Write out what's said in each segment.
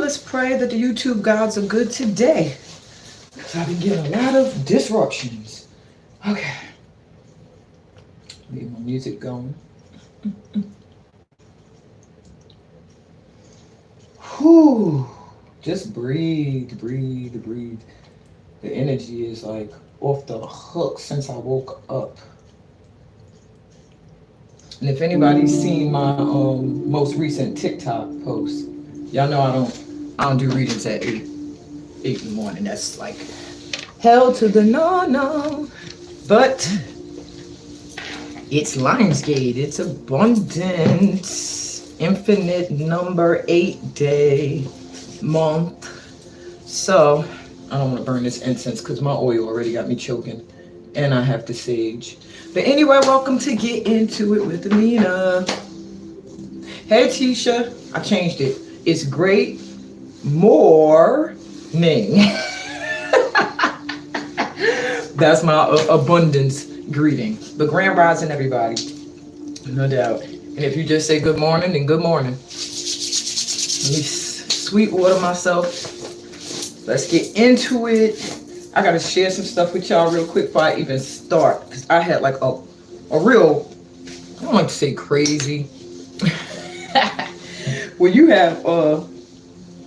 let's pray that the YouTube gods are good today. Because I've been getting a lot of disruptions. Okay. Leave my music going. Whew. Just breathe, breathe, breathe. The energy is like off the hook since I woke up. And if anybody's seen my most recent TikTok post, y'all know I don't do readings at 8 in the morning. That's like hell to the no. But it's Lionsgate. It's abundance. Infinite number 8-day month. So I don't want to burn this incense because my oil already got me choking. And I have the sage. But anyway, welcome to Get Into It with Amina. Hey, Tisha. I changed it. It's great morning. That's my abundance greeting. But grand rising, everybody. No doubt. And if you just say good morning, then good morning. Let me sweet water myself. Let's get into it. I gotta share some stuff with y'all real quick before I even start. Because I had like a real, I don't like to say crazy. When you have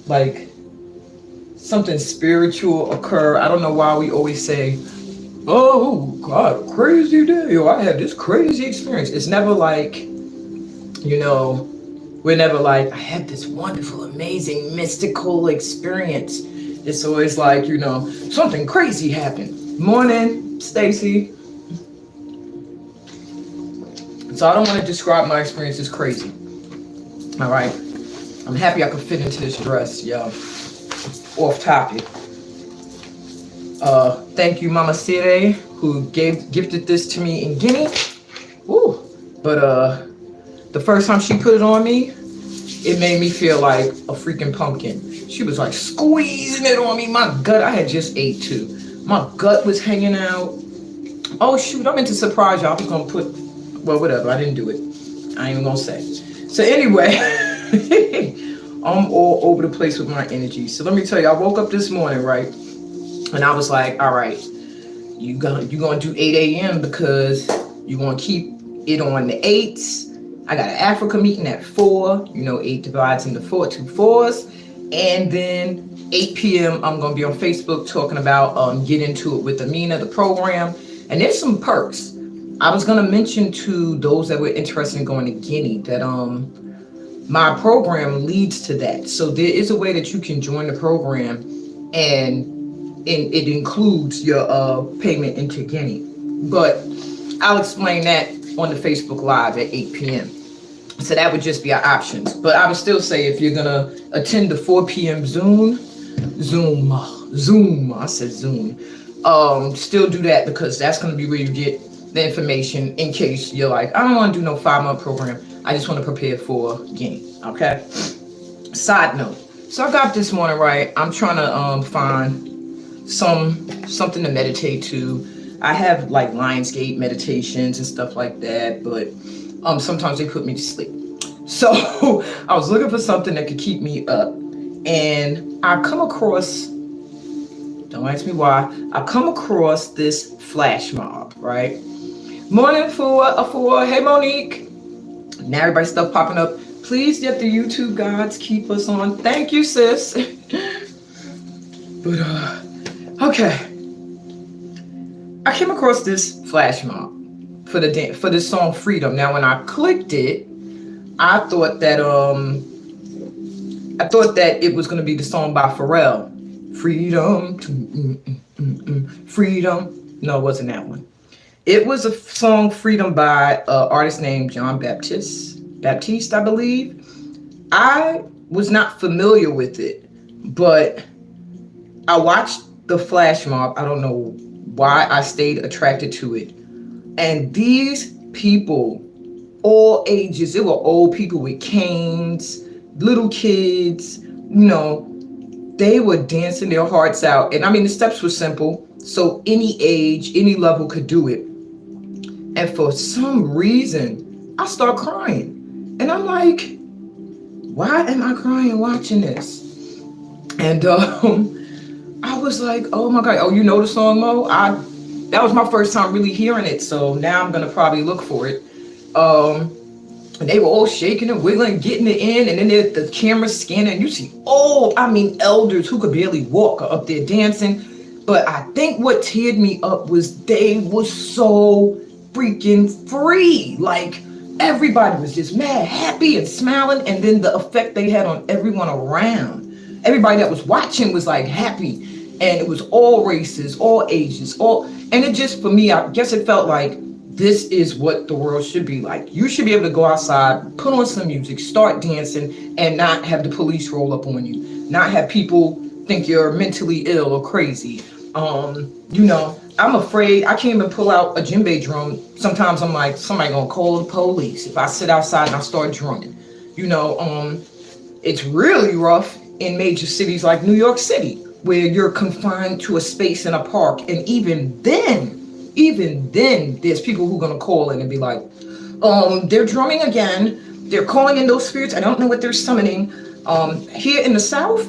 like something spiritual occur, I don't know why we always say, oh God, crazy day, or I had this crazy experience. It's never like, you know, we're never like, I had this wonderful, amazing, mystical experience. It's always like, you know, something crazy happened. Morning, Stacy. So I don't want to describe my experience as crazy. All right. I'm happy I could fit into this dress, y'all. Off topic. Thank you, Mama Sire, who gifted this to me in Guinea. Ooh. But the first time she put it on me, it made me feel like a freaking pumpkin. She was like squeezing it on me. My gut, I had just ate too. My gut was hanging out. Oh shoot, I meant to surprise y'all. I was gonna put, well, whatever, I didn't do it. I ain't even gonna say. So anyway, I'm all over the place with my energy. So let me tell you, I woke up this morning, right? And I was like, all right, you gonna do 8 a.m. because you gonna keep it on the 8s. I got an Africa meeting at 4. You know, 8 divides into 4, 2 4s. And then 8 p.m. I'm gonna be on Facebook talking about Get Into It with Amina, the program. And there's some perks. I was gonna mention to those that were interested in going to Guinea that my program leads to that. So there is a way that you can join the program, and it includes your payment into Guinea. But I'll explain that on the Facebook Live at 8 p.m. So that would just be our options. But I would still say if you're gonna attend the 4 p.m. Zoom, I said Zoom. Still do that because that's gonna be where you get the information in case you're like, I don't want to do no 5-month program. I just want to prepare for Guinea. Okay. Side note. So I got up this morning, right? I'm trying to find something to meditate to. I have like Lionsgate meditations and stuff like that, but sometimes they put me to sleep. So I was looking for something that could keep me up, and I come across, don't ask me why, I come across this flash mob, right? Morning, Afua. Hey, Monique. Now everybody's stuff popping up. Please let the YouTube gods keep us on. Thank you, sis. But okay. I came across this flash mob for this song Freedom. Now when I clicked it, I thought that it was gonna be the song by Pharrell. Freedom. Freedom. No, it wasn't that one. It was a song Freedom by an artist named John Baptiste, I believe. I was not familiar with it, but I watched the flash mob. I don't know why I stayed attracted to it. And these people, all ages, they were old people with canes, little kids, you know, they were dancing their hearts out. And I mean, the steps were simple. So any age, any level could do it. And for some reason, I start crying. And I'm like, why am I crying watching this? And I was like, oh my God, oh, you know the song, Mo? That was my first time really hearing it, so now I'm gonna probably look for it. Um, and they were all shaking and wiggling, getting it in, and then the camera scanning, and you see, oh, I mean, elders who could barely walk are up there dancing. But I think what teared me up was they were so freaking free. Like everybody was just mad, happy, and smiling, and then the effect they had on everyone around. Everybody that was watching was like happy, and it was all races, all ages, all, and it just, for me, I guess it felt like this is what the world should be like. You should be able to go outside, put on some music, start dancing, and not have the police roll up on you, not have people think you're mentally ill or crazy. I'm afraid I can't even pull out a djembe drum. Sometimes I'm like, somebody gonna call the police if I sit outside and I start drumming. It's really rough in major cities like New York City, where you're confined to a space in a park. And even then, there's people who are gonna call in and be like, they're drumming again. They're calling in those spirits. I don't know what they're summoning. Here in the South,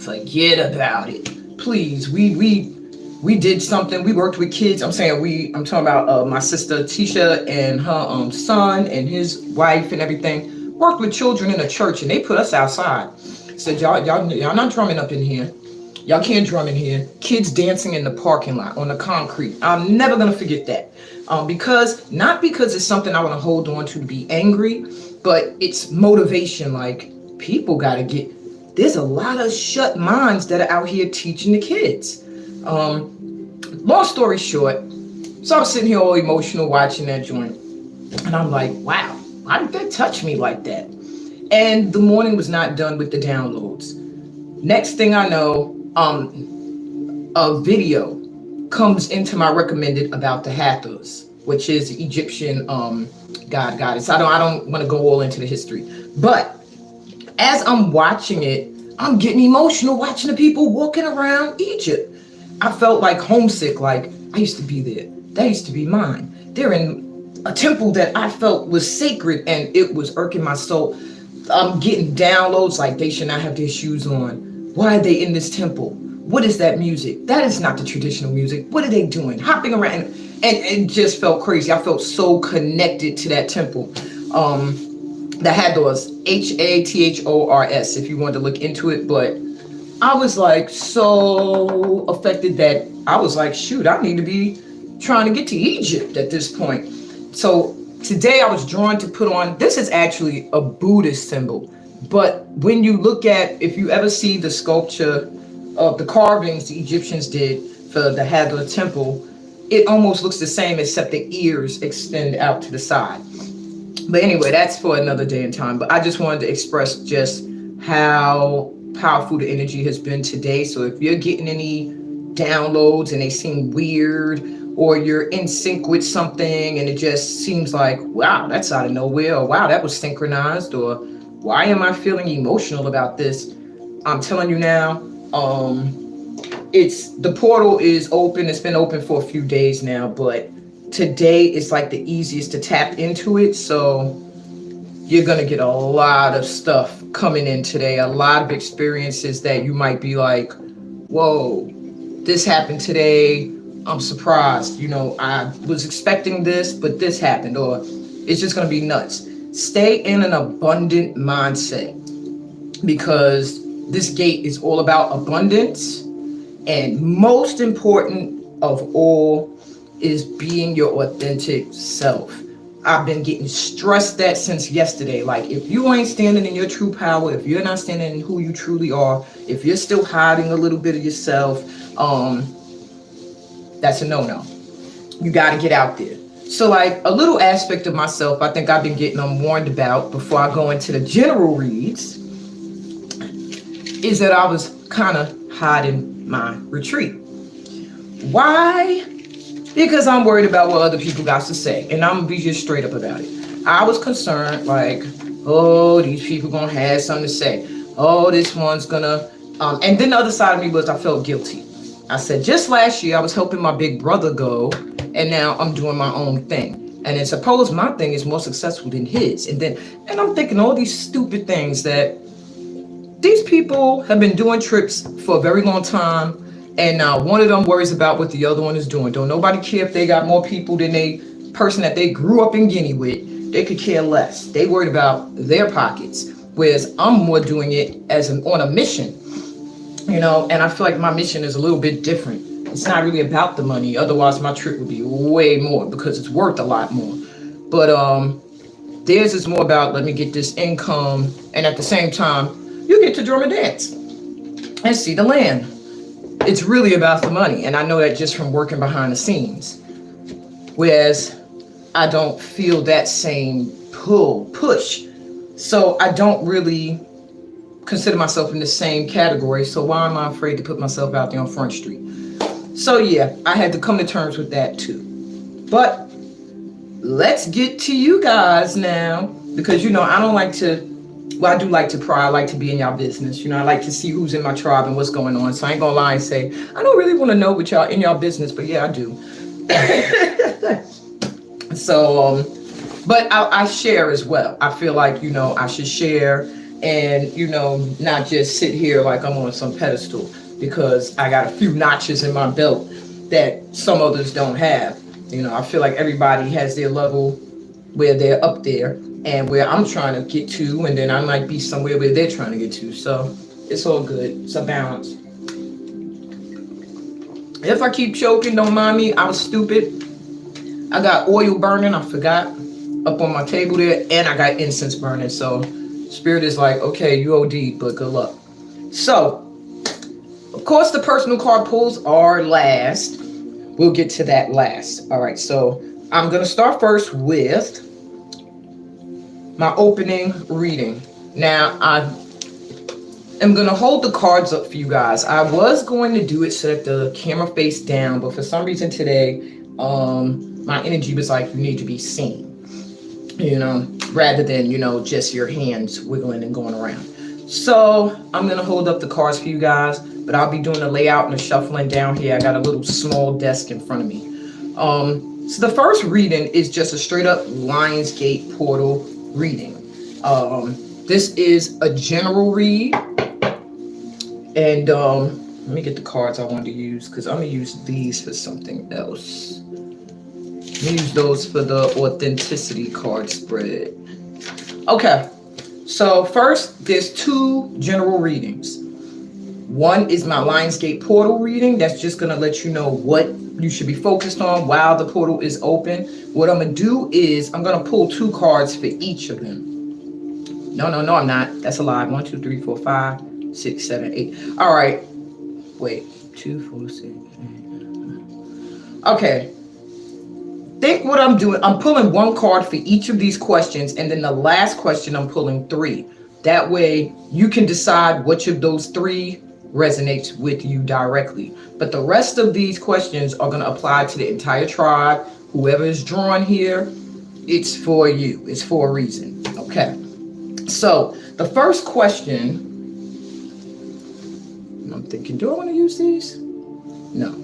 forget about it. Please, we did something. We worked with kids. I'm talking about my sister Tisha and her son and his wife and everything. Worked with children in a church, and they put us outside. Said, y'all not drumming up in here. Y'all can't drum in here. Kids dancing in the parking lot on the concrete. I'm never gonna forget that. Not because it's something I want to hold on to be angry, but it's motivation. Like, people gotta get. There's a lot of shut minds that are out here teaching the kids. Long story short, so I was sitting here all emotional watching that joint, and I'm like, wow, why did that touch me like that? And the morning was not done with the downloads. Next thing I know, a video comes into my recommended about the Hathors, which is the Egyptian goddess. I don't want to go all into the history, but as I'm watching it, I'm getting emotional watching the people walking around Egypt. I felt like homesick, like I used to be there. That used to be mine. They're in a temple that I felt was sacred, and it was irking my soul. I'm getting downloads like they should not have their shoes on. Why are they in this temple? What is that music? That is not the traditional music. What are they doing? Hopping around. And it just felt crazy. I felt so connected to that temple. The Hathors, Hathors, if you wanted to look into it. But I was like so affected that I was like, shoot, I need to be trying to get to Egypt at this point. So today I was drawn to put on, this is actually a Buddhist symbol. But when you look at, if you ever see the sculpture of the carvings the Egyptians did for the Hathor temple, it almost looks the same except the ears extend out to the side. But anyway, that's for another day and time. But I just wanted to express just how powerful the energy has been today. So if you're getting any downloads and they seem weird, or you're in sync with something and it just seems like, wow, that's out of nowhere, or wow, that was synchronized, or why am I feeling emotional about this? I'm telling you now, the portal is open. It's been open for a few days now, but today is like the easiest to tap into it. So you're going to get a lot of stuff coming in today, a lot of experiences that you might be like, whoa, this happened today. I'm surprised. I was expecting this, but this happened, or it's just going to be nuts. Stay in an abundant mindset, because this gate is all about abundance. And most important of all is being your authentic self. I've been getting stressed that since yesterday. Like, if you ain't standing in your true power, if you're not standing in who you truly are, if you're still hiding a little bit of yourself, that's a no-no. You got to get out there. So like a little aspect of myself, I think I've been getting warned about before I go into the general reads, is that I was kind of hiding my retreat. Why? Because I'm worried about what other people got to say. And I'm going to be just straight up about it. I was concerned, like, oh, these people going to have something to say. Oh, this one's going to... and then the other side of me was I felt guilty. I said, just last year I was helping my big brother go, and now I'm doing my own thing. And then suppose my thing is more successful than his. And I'm thinking all these stupid things that These people have been doing trips for a very long time, and now one of them worries about what the other one is doing. Don't nobody care if they got more people than they person that they grew up in Guinea with. They could care less. They worried about their pockets, whereas I'm more doing it as an on a mission, and I feel like my mission is a little bit different. It's not really about the money. Otherwise, my trip would be way more because it's worth a lot more. But theirs is more about let me get this income, and at the same time, you get to drum and dance and see the land. It's really about the money, and I know that just from working behind the scenes. Whereas I don't feel that same push. So I don't really consider myself in the same category. So why am I afraid to put myself out there on Front Street? So yeah, I had to come to terms with that too. But let's get to you guys now, because I don't like to, well, I do like to pry. I like to be in y'all business. I like to see who's in my tribe and what's going on. So I ain't gonna lie and say, I don't really want to know what y'all in y'all business, but yeah, I do. So, but I share as well. I feel like, I should share and, not just sit here like I'm on some pedestal, because I got a few notches in my belt that some others don't have. I feel like everybody has their level where they're up there and where I'm trying to get to, and then I might be somewhere where they're trying to get to. So it's all good. It's a balance. If I keep choking, don't mind me. I was stupid. I got oil burning, I forgot, up on my table there, and I got incense burning. So Spirit is like, okay, you OD'd, but good luck. So, of course, the personal card pulls are last. We'll get to that last. All right, so I'm going to start first with my opening reading. Now, I am going to hold the cards up for you guys. I was going to do it so that the camera face down, but for some reason today, my energy was like, you need to be seen, rather than, just your hands wiggling and going around. So I'm going to hold up the cards for you guys, but I'll be doing the layout and the shuffling down here. I got a little small desk in front of me. So the first reading is just a straight up Lionsgate portal reading. This is a general read. And let me get the cards I want to use, because I'm going to use these for something else. Use those for the authenticity card spread. Okay, so first there's two general readings. One is my Lionsgate portal reading. That's just gonna let you know what you should be focused on while the portal is open. What I'm gonna do is I'm gonna pull two cards for each of them. No, I'm not. That's a lie. 1, 2, 3, 4, 5, 6, 7, 8. All right. Wait. 2, 4, 6, 8. Okay. Think what I'm doing. I'm pulling one card for each of these questions, and then the last question I'm pulling 3. That way you can decide which of those 3 resonates with you directly. But the rest of these questions are going to apply to the entire tribe. Whoever is drawn here, it's for you. It's for a reason. Okay. So the first question, I'm thinking, do I want to use these? No.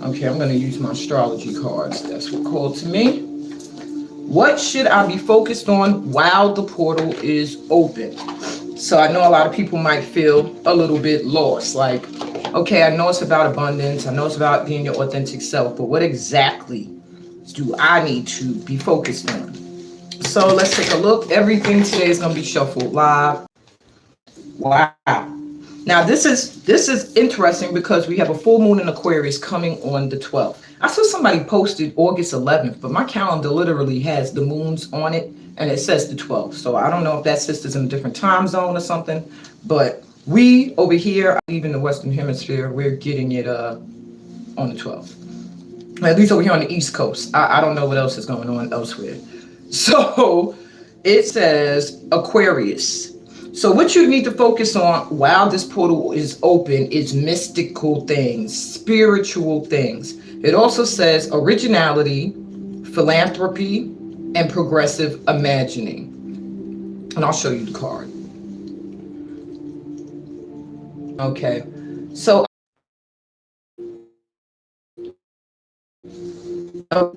Okay, I'm going to use my astrology cards. That's what called to me. What should I be focused on while the portal is open? So I know a lot of people might feel a little bit lost. Like, okay, I know it's about abundance. I know it's about being your authentic self. But what exactly do I need to be focused on? So let's take a look. Everything today is going to be shuffled live. Wow. Now, this is interesting because we have a full moon in Aquarius coming on the 12th. I saw somebody posted August 11th, but my calendar literally has the moons on it, and it says the 12th. So I don't know if that sister's in a different time zone or something, but we over here, I live in the Western Hemisphere, we're getting it on the 12th. At least over here on the East Coast. I don't know what else is going on elsewhere. So it says Aquarius. So what you need to focus on while this portal is open is mystical things, spiritual things. It also says originality, philanthropy, and progressive imagining. And I'll show you the card. Okay. So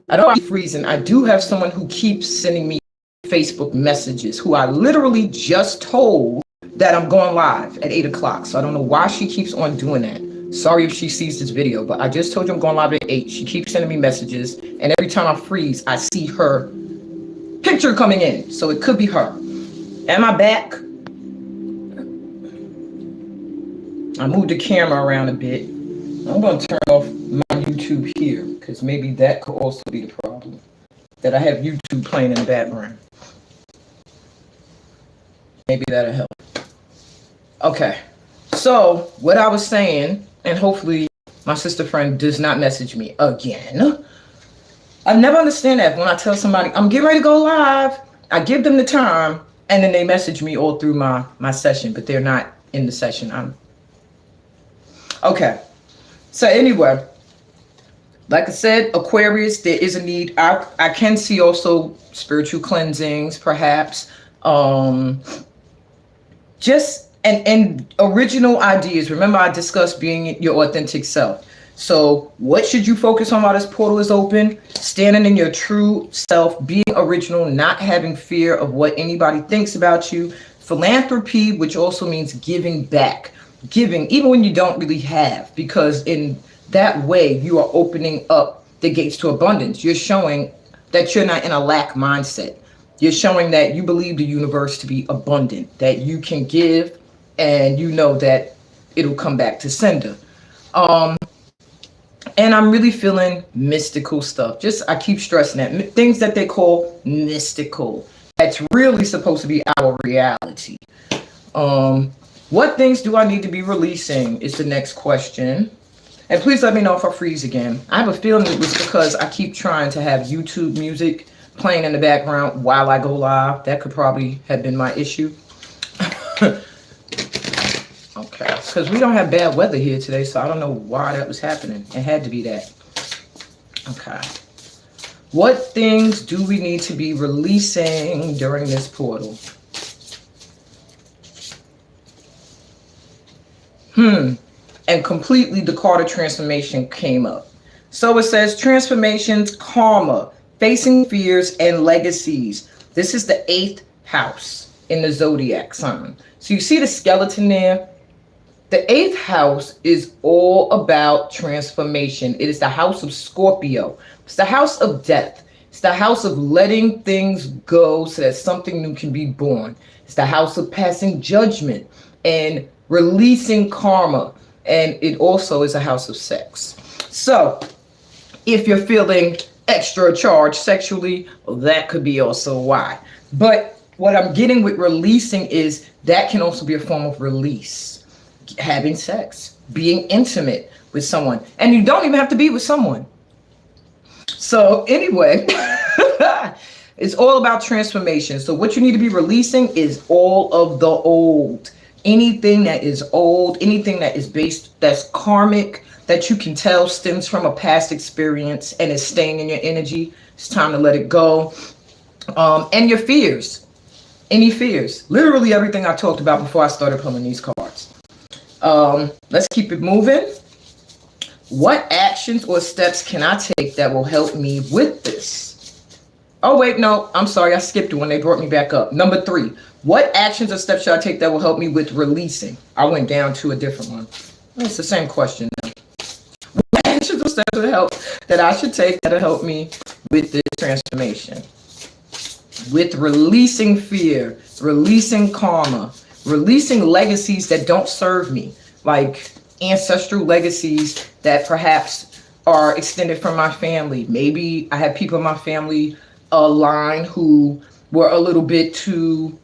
I don't keep freezing. I do have someone who keeps sending me Facebook messages who I literally just told that I'm going live at 8 o'clock. So I don't know why she keeps on doing that. Sorry if she sees this video, but I just told you I'm going live at 8. She keeps sending me messages, and every time I freeze, I see her picture coming in. So it could be her. Am I back? I moved the camera around a bit. I'm going to turn off my YouTube here, because maybe that could also be the problem, that I have YouTube playing in the background. Maybe that'll help. Okay, so what I was saying, and hopefully my sister friend does not message me again. I never understand that when I tell somebody I'm getting ready to go live, I give them the time, and then they message me all through my session, but they're not in the session. Okay. So anyway, like I said, Aquarius, there is a need. I can see also spiritual cleansings, perhaps. Just and original ideas. Remember, I discussed being your authentic self. So what should you focus on while this portal is open? Standing in your true self, being original, not having fear of what anybody thinks about you. Philanthropy, which also means giving back. Giving, even when you don't really have, because in that way, you are opening up the gates to abundance. You're showing that you're not in a lack mindset. You're showing that you believe the universe to be abundant, that you can give, and you know that it'll come back to sender. And I'm really feeling mystical stuff. Just, I keep stressing that. Things that they call mystical. That's really supposed to be our reality. What things do I need to be releasing is the next question. And please let me know if I freeze again. I have a feeling it was because I keep trying to have YouTube music playing in the background while I go live. That could probably have been my issue. Okay, because we don't have bad weather here today, so I don't know why that was happening. It had to be that. Okay. What things do we need to be releasing during this portal? And completely the card of transformation came up. So it says transformations, karma, facing fears, and legacies. This is the 8th house in the zodiac sign. So you see the skeleton there? The 8th house is all about transformation. It is the house of Scorpio. It's the house of death. It's the house of letting things go so that something new can be born. It's the house of passing judgment and releasing karma. And it also is a house of sex. So if you're feeling extra charged sexually, well, that could be also why. But what I'm getting with releasing is that can also be a form of release. Having sex, being intimate with someone. And you don't even have to be with someone. So anyway, it's all about transformation. So what you need to be releasing is all of the old. Anything that is old, anything that is based, that's karmic, that you can tell stems from a past experience and is staying in your energy. It's time to let it go. And your fears. Any fears. Literally everything I talked about before I started pulling these cards. Let's keep it moving. What actions or steps can I take that will help me with this? Oh, wait, no, I'm sorry. I skipped it when they brought me back up. Number 3, what actions or steps should I take that will help me with releasing? I went down to a different one. It's the same question now. What actions or steps will help that I should take that'll help me with this transformation? With releasing fear, releasing karma, releasing legacies that don't serve me, like ancestral legacies that perhaps are extended from my family. Maybe I have people in my family line who were a little bit too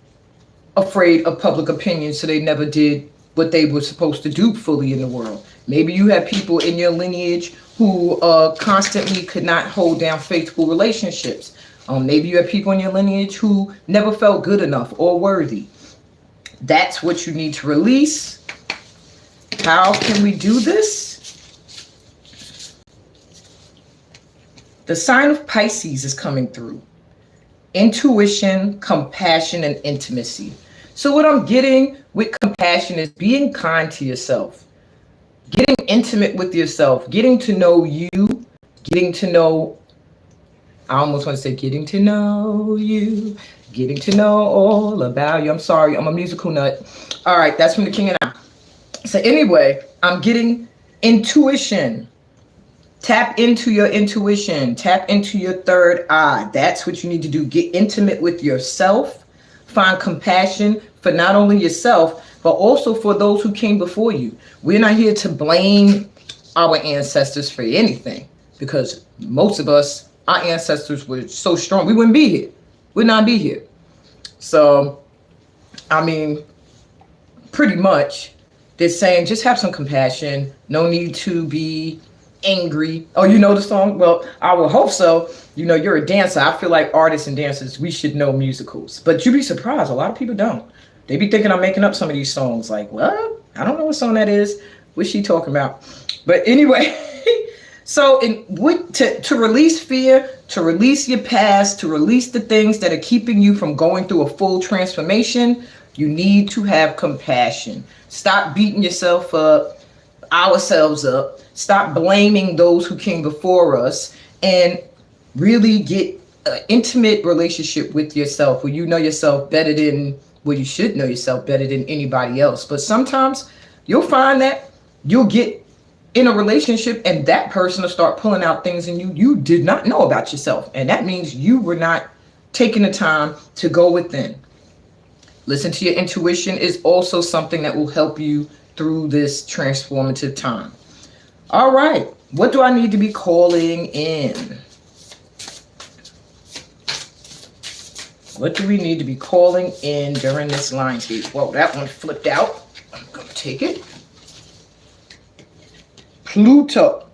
afraid of public opinion, so they never did what they were supposed to do fully in the world. Maybe you have people in your lineage who constantly could not hold down faithful relationships. Maybe you have people in your lineage who never felt good enough or worthy. That's what you need to release. How can we do this? The sign of Pisces is coming through. Intuition, compassion, and intimacy. So what I'm getting with compassion is being kind to yourself. Getting intimate with yourself. Getting to know you. Getting to know, I almost want to say getting to know you. Getting to know all about you. I'm sorry, I'm a musical nut. All right, that's from the King and I. So anyway, I'm getting intuition. Tap into your intuition. Tap into your third eye. That's what you need to do. Get intimate with yourself. Find compassion for not only yourself, but also for those who came before you. We're not here to blame our ancestors for anything, because most of us, our ancestors were so strong, we wouldn't be here. We'd not be here. So, I mean, pretty much, they're saying just have some compassion. No need to be angry. Oh, you know the song? Well, I will hope so. You know, you're a dancer. I feel like artists and dancers, we should know musicals. But you'd be surprised. A lot of people don't. They be thinking I'm making up some of these songs. Like, what? I don't know what song that is. What's she talking about? But anyway, so to release fear, to release your past, to release the things that are keeping you from going through a full transformation, you need to have compassion. Stop beating yourself up, ourselves up. Stop blaming those who came before us, and really get an intimate relationship with yourself, where you know yourself better than, well, you should know yourself better than anybody else. But sometimes you'll find that you'll get in a relationship and that person will start pulling out things in you did not know about yourself. And that means you were not taking the time to go within. Listen to your intuition is also something that will help you through this transformative time. All right, what do I need to be calling in? What do we need to be calling in during this Lionsgate? Well, that one flipped out. I'm going to take it. Pluto.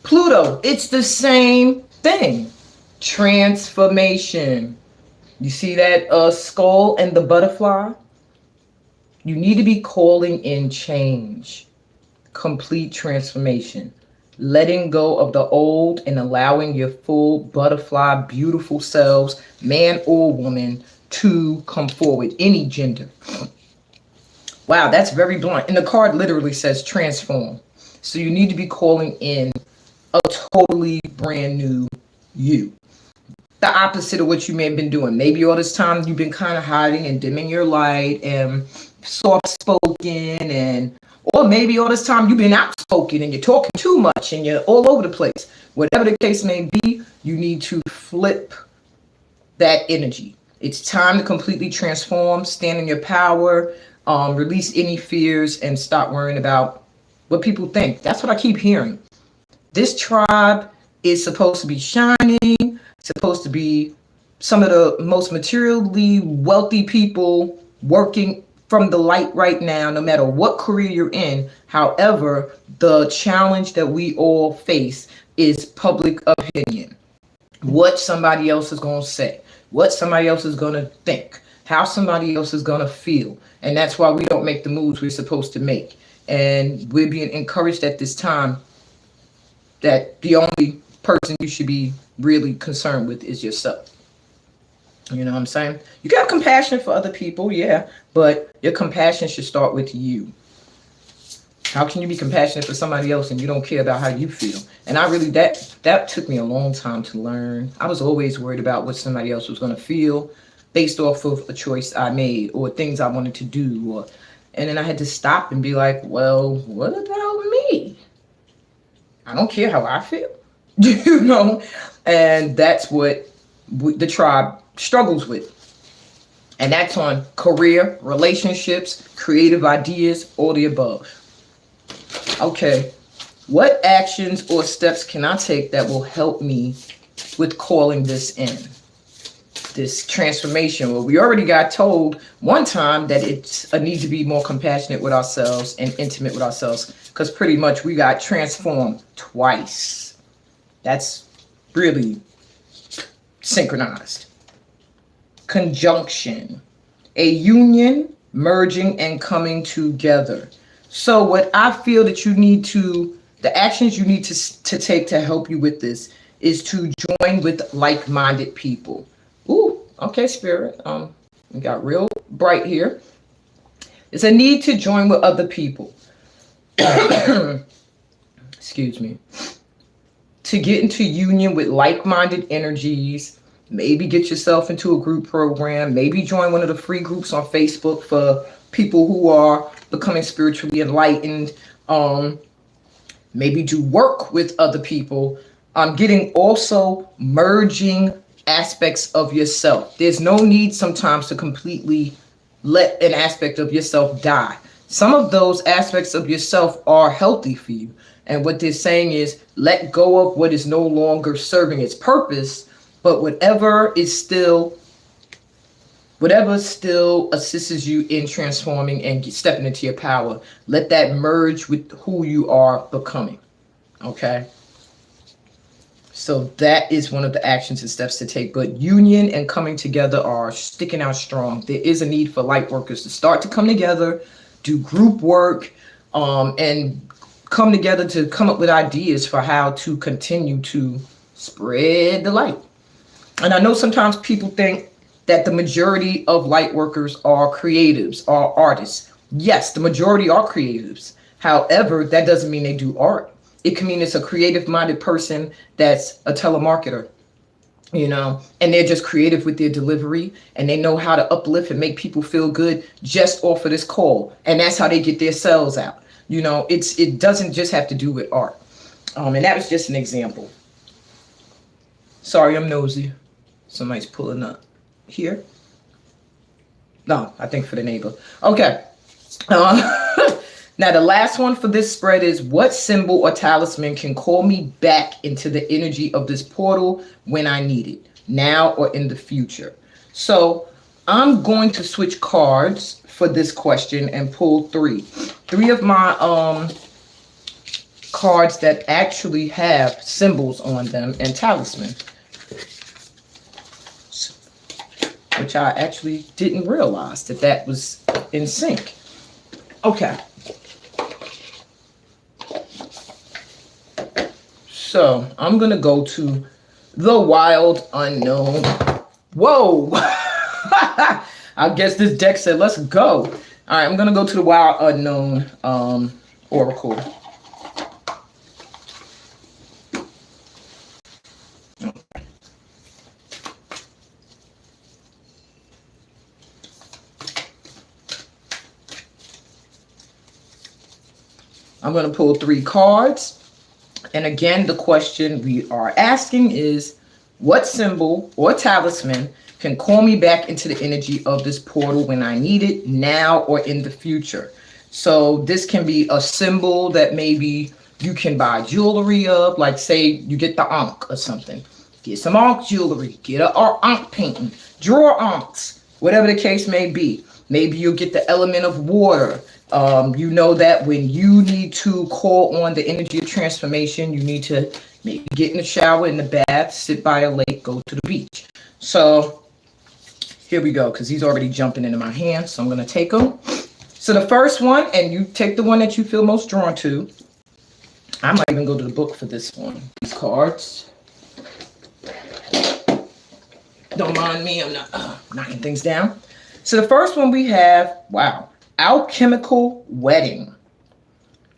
Pluto, it's the same thing. Transformation. You see that skull and the butterfly? You need to be calling in change. Complete transformation. Letting go of the old and allowing your full butterfly, beautiful selves, man or woman, to come forward, any gender. Wow, that's very blunt. And the card literally says transform. So you need to be calling in a totally brand new you. The opposite of what you may have been doing. Maybe all this time you've been kind of hiding and dimming your light and soft-spoken, and or maybe all this time you've been outspoken and you're talking too much and you're all over the place. Whatever the case may be, you need to flip that energy. It's time to completely transform, stand in your power, release any fears, and stop worrying about what people think. That's what I keep hearing. This tribe is supposed to be shining, supposed to be some of the most materially wealthy people working from the light right now, no matter what career you're in. However, the challenge that we all face is public opinion. What somebody else is going to say, what somebody else is going to think, how somebody else is going to feel. And that's why we don't make the moves we're supposed to make. And we're being encouraged at this time that the only person you should be really concerned with is yourself. You know what I'm saying? You can have compassion for other people, yeah, but your compassion should start with you. How can you be compassionate for somebody else and you don't care about how you feel? And I really, that took me a long time to learn. I was always worried about what somebody else was going to feel based off of a choice I made or things I wanted to do. And then I had to stop and be like, well, what about me? I don't care how I feel, you know? And that's what the tribe struggles with. And that's on career, relationships, creative ideas, all the above. Okay, what actions or steps can I take that will help me with calling this in? This transformation. Well, we already got told one time that it's a need to be more compassionate with ourselves and intimate with ourselves, because pretty much we got transformed twice. That's really synchronized. Conjunction, a union, merging and coming together. So what I feel that you need to, the actions you need to take to help you with this is to join with like-minded people. Ooh, okay, Spirit. We got real bright here. It's a need to join with other people. Excuse me. To get into union with like-minded energies Maybe get yourself into a group program. Maybe join one of the free groups on Facebook for people who are becoming spiritually enlightened. Um, Maybe do work with other people. Getting also merging aspects of yourself. There's no need sometimes to completely let an aspect of yourself die. Some of those aspects of yourself are healthy for you. And what they're saying is let go of what is no longer serving its purpose, but whatever still assists you in transforming and stepping into your power, let that merge with who you are becoming. Okay? So that is one of the actions and steps to take. But union and coming together are sticking out strong. There is a need for light workers to start to come together, do group work, and come together to come up with ideas for how to continue to spread the light. And I know sometimes people think that the majority of light workers are creatives, are artists. Yes, the majority are creatives. However, that doesn't mean they do art. It can mean it's a creative minded person that's a telemarketer, and they're just creative with their delivery and they know how to uplift and make people feel good just off of this call. And that's how they get their sales out. It doesn't just have to do with art. And that was just an example. Sorry, I'm nosy. Somebody's pulling up here. No, I think for the neighbor. Okay. Now, the last one for this spread is what symbol or talisman can call me back into the energy of this portal when I need it, now or in the future? So I'm going to switch cards for this question and pull three of my cards that actually have symbols on them and talisman, which I actually didn't realize that was in sync. Okay. So I'm going to go to the wild unknown. Whoa. I guess this deck said, let's go. All right, I'm going to go to the wild unknown oracle. I'm going to pull 3 cards. And again, the question we are asking is, what symbol or talisman can call me back into the energy of this portal when I need it, now or in the future? So this can be a symbol that maybe you can buy jewelry of, like say you get the Ankh or something. Get some Ankh jewelry, get an Ankh painting, draw Ankhs, whatever the case may be. Maybe you'll get the element of water. You know that when you need to call on the energy of transformation, you need to maybe get in the shower, in the bath, sit by a lake, go to the beach. So here we go, because he's already jumping into my hand. So I'm going to take them. So the first one, and you take the one that you feel most drawn to. I might even go to the book for this one. These cards. Don't mind me. I'm not knocking things down. So the first one we have, wow. Alchemical wedding.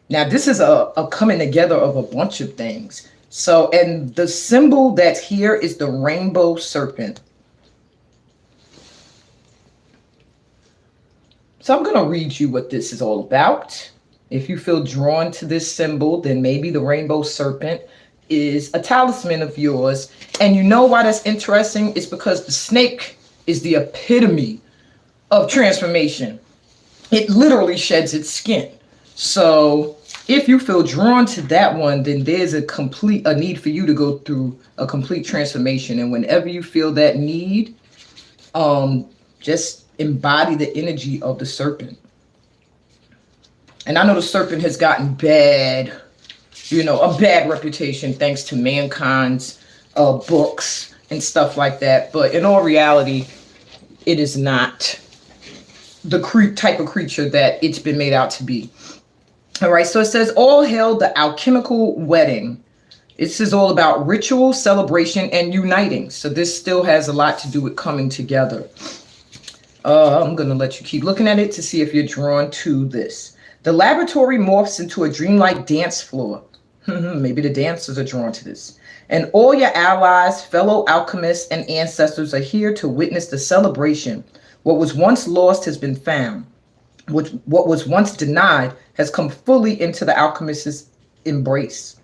Now this is a coming together of a bunch of things. So, and the symbol that's here is the rainbow serpent. So I'm going to read you what this is all about. If you feel drawn to this symbol, then maybe the rainbow serpent is a talisman of yours. And you know why that's interesting? It's because the snake is the epitome of transformation. It literally sheds its skin. So if you feel drawn to that one, then there's a need for you to go through a complete transformation. And whenever you feel that need, just embody the energy of the serpent. And I know the serpent has gotten a bad reputation thanks to mankind's books and stuff like that. But in all reality, it is not the type of creature that it's been made out to be. All right, so it says, all hail the alchemical wedding. This is all about ritual, celebration, and uniting. So this still has a lot to do with coming together. I'm going to let you keep looking at it to see if you're drawn to this. The laboratory morphs into a dreamlike dance floor. Maybe the dancers are drawn to this. And all your allies, fellow alchemists, and ancestors are here to witness the celebration. What was once lost has been found. What was once denied has come fully into the alchemist's embrace.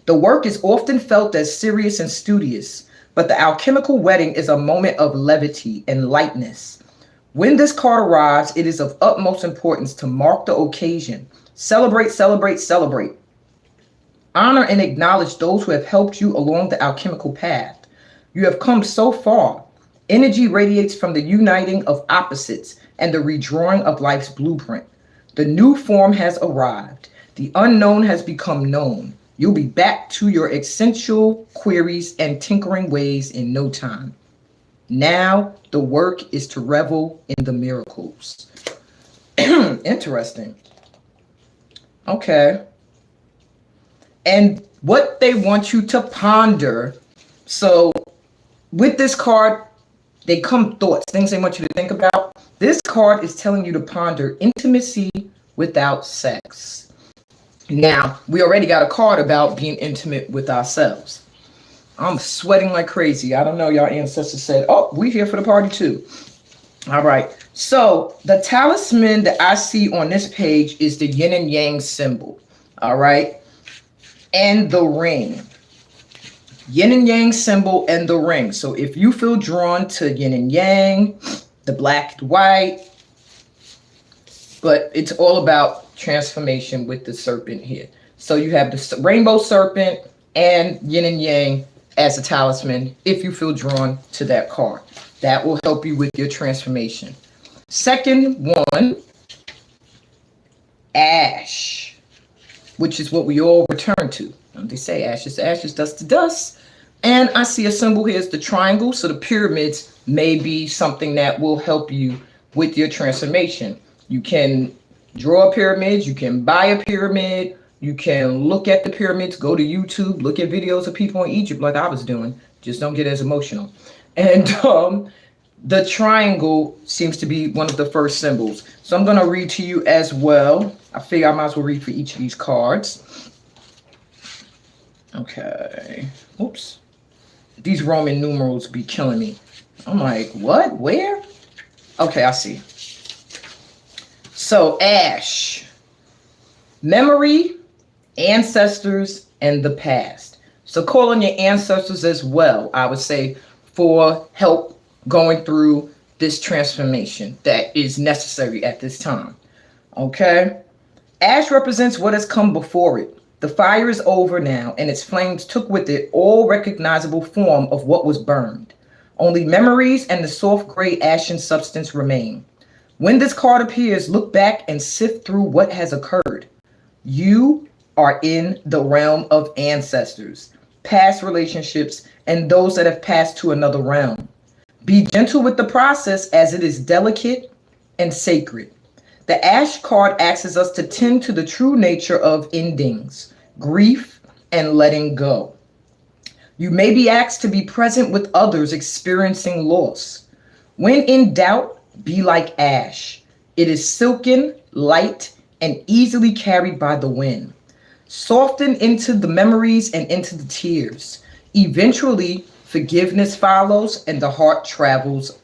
The work is often felt as serious and studious, but the alchemical wedding is a moment of levity and lightness. When this card arrives, it is of utmost importance to mark the occasion. Celebrate, celebrate, celebrate. Honor and acknowledge those who have helped you along the alchemical path. You have come so far. Energy radiates from the uniting of opposites and the redrawing of life's blueprint. The new form has arrived. The unknown has become known. You'll be back to your essential queries and tinkering ways in no time. Now the work is to revel in the miracles. Interesting. Okay. And what they want you to ponder. So with this card, they come thoughts, things they want you to think about. This card is telling you to ponder intimacy without sex. Now, we already got a card about being intimate with ourselves. I'm sweating like crazy. I don't know, y'all ancestors said, oh, we here for the party too. All right. So the talisman that I see on this page is the yin and yang symbol. All right. And the ring. Yin and yang symbol and the ring. So if you feel drawn to yin and yang, the black and white, but it's all about transformation with the serpent here. So you have the rainbow serpent and yin and yang as a talisman if you feel drawn to that card. That will help you with your transformation. Second one, ash, which is what we all return to. They say ashes to ashes, dust to dust. And I see a symbol here is the triangle. So the pyramids may be something that will help you with your transformation. You can draw a pyramid, you can buy a pyramid, you can look at the pyramids, go to YouTube, look at videos of people in Egypt like I was doing. Just don't get as emotional. And the triangle seems to be one of the first symbols. So I'm going to read to you as well. I figure I might as well read for each of these cards. Okay. Oops. These Roman numerals be killing me. I'm like, what? Where? Okay, I see. So ash, memory, ancestors, and the past. So call on your ancestors as well, I would say, for help going through this transformation that is necessary at this time. Okay. Ash represents what has come before it. The fire is over now, and its flames took with it all recognizable form of what was burned. Only memories and the soft gray ashen substance remain. When this card appears, look back and sift through what has occurred. You are in the realm of ancestors, past relationships, and those that have passed to another realm. Be gentle with the process as it is delicate and sacred. The ash card asks us to tend to the true nature of endings, grief, and letting go. You may be asked to be present with others experiencing loss. When in doubt, be like ash. It is silken, light, and easily carried by the wind. Soften into the memories and into the tears. Eventually, forgiveness follows and the heart travels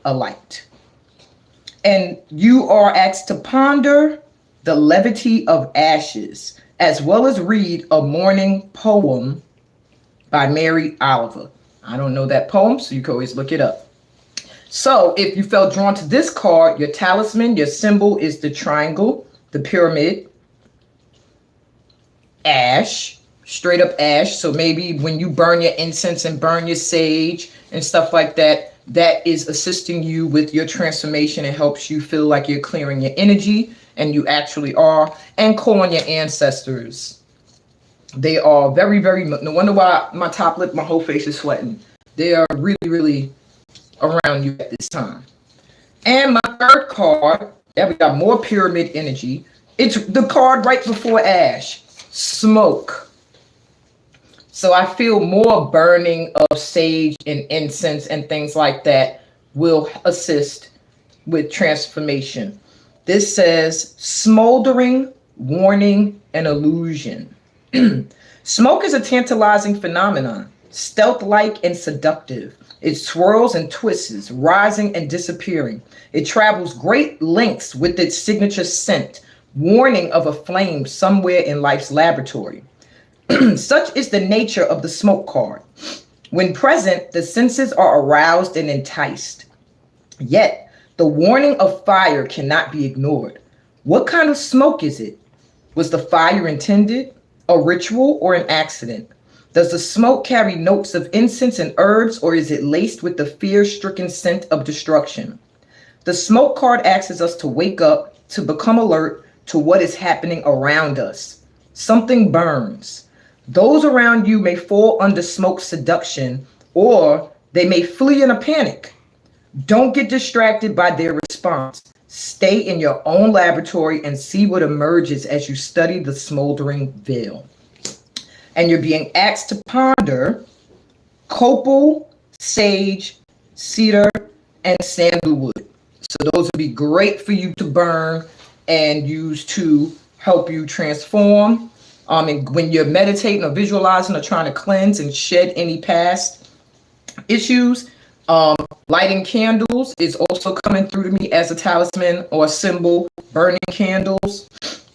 alight. And you are asked to ponder the levity of ashes, as well as read a morning poem by Mary Oliver. I don't know that poem, so you can always look it up. So if you felt drawn to this card, your talisman, your symbol is the triangle, the pyramid, ash, straight up ash. So maybe when you burn your incense and burn your sage and stuff like that, that is assisting you with your transformation. It helps you feel like you're clearing your energy, and you actually are. And call on your ancestors. They are very, very, no wonder why my top lip, my whole face is sweating. They are really, really around you at this time. And my third card, yeah, we got more pyramid energy. It's the card right before ash, smoke. So I feel more burning of sage and incense and things like that will assist with transformation. This says smoldering, warning, and illusion. Smoke is a tantalizing phenomenon, stealth-like and seductive. It swirls and twists, rising and disappearing. It travels great lengths with its signature scent, warning of a flame somewhere in life's laboratory. Such is the nature of the smoke card. When present, the senses are aroused and enticed. Yet, the warning of fire cannot be ignored. What kind of smoke is it? Was the fire intended, a ritual, or an accident? Does the smoke carry notes of incense and herbs, or is it laced with the fear-stricken scent of destruction? The smoke card asks us to wake up, to become alert to what is happening around us. Something burns. Those around you may fall under smoke seduction, or they may flee in a panic. Don't get distracted by their response. Stay in your own laboratory and see what emerges as you study the smoldering veil. And you're being asked to ponder copal, sage, cedar, and sandalwood. So those would be great for you to burn and use to help you transform. And when you're meditating or visualizing or trying to cleanse and shed any past issues, lighting candles is also coming through to me as a talisman or a symbol, burning candles.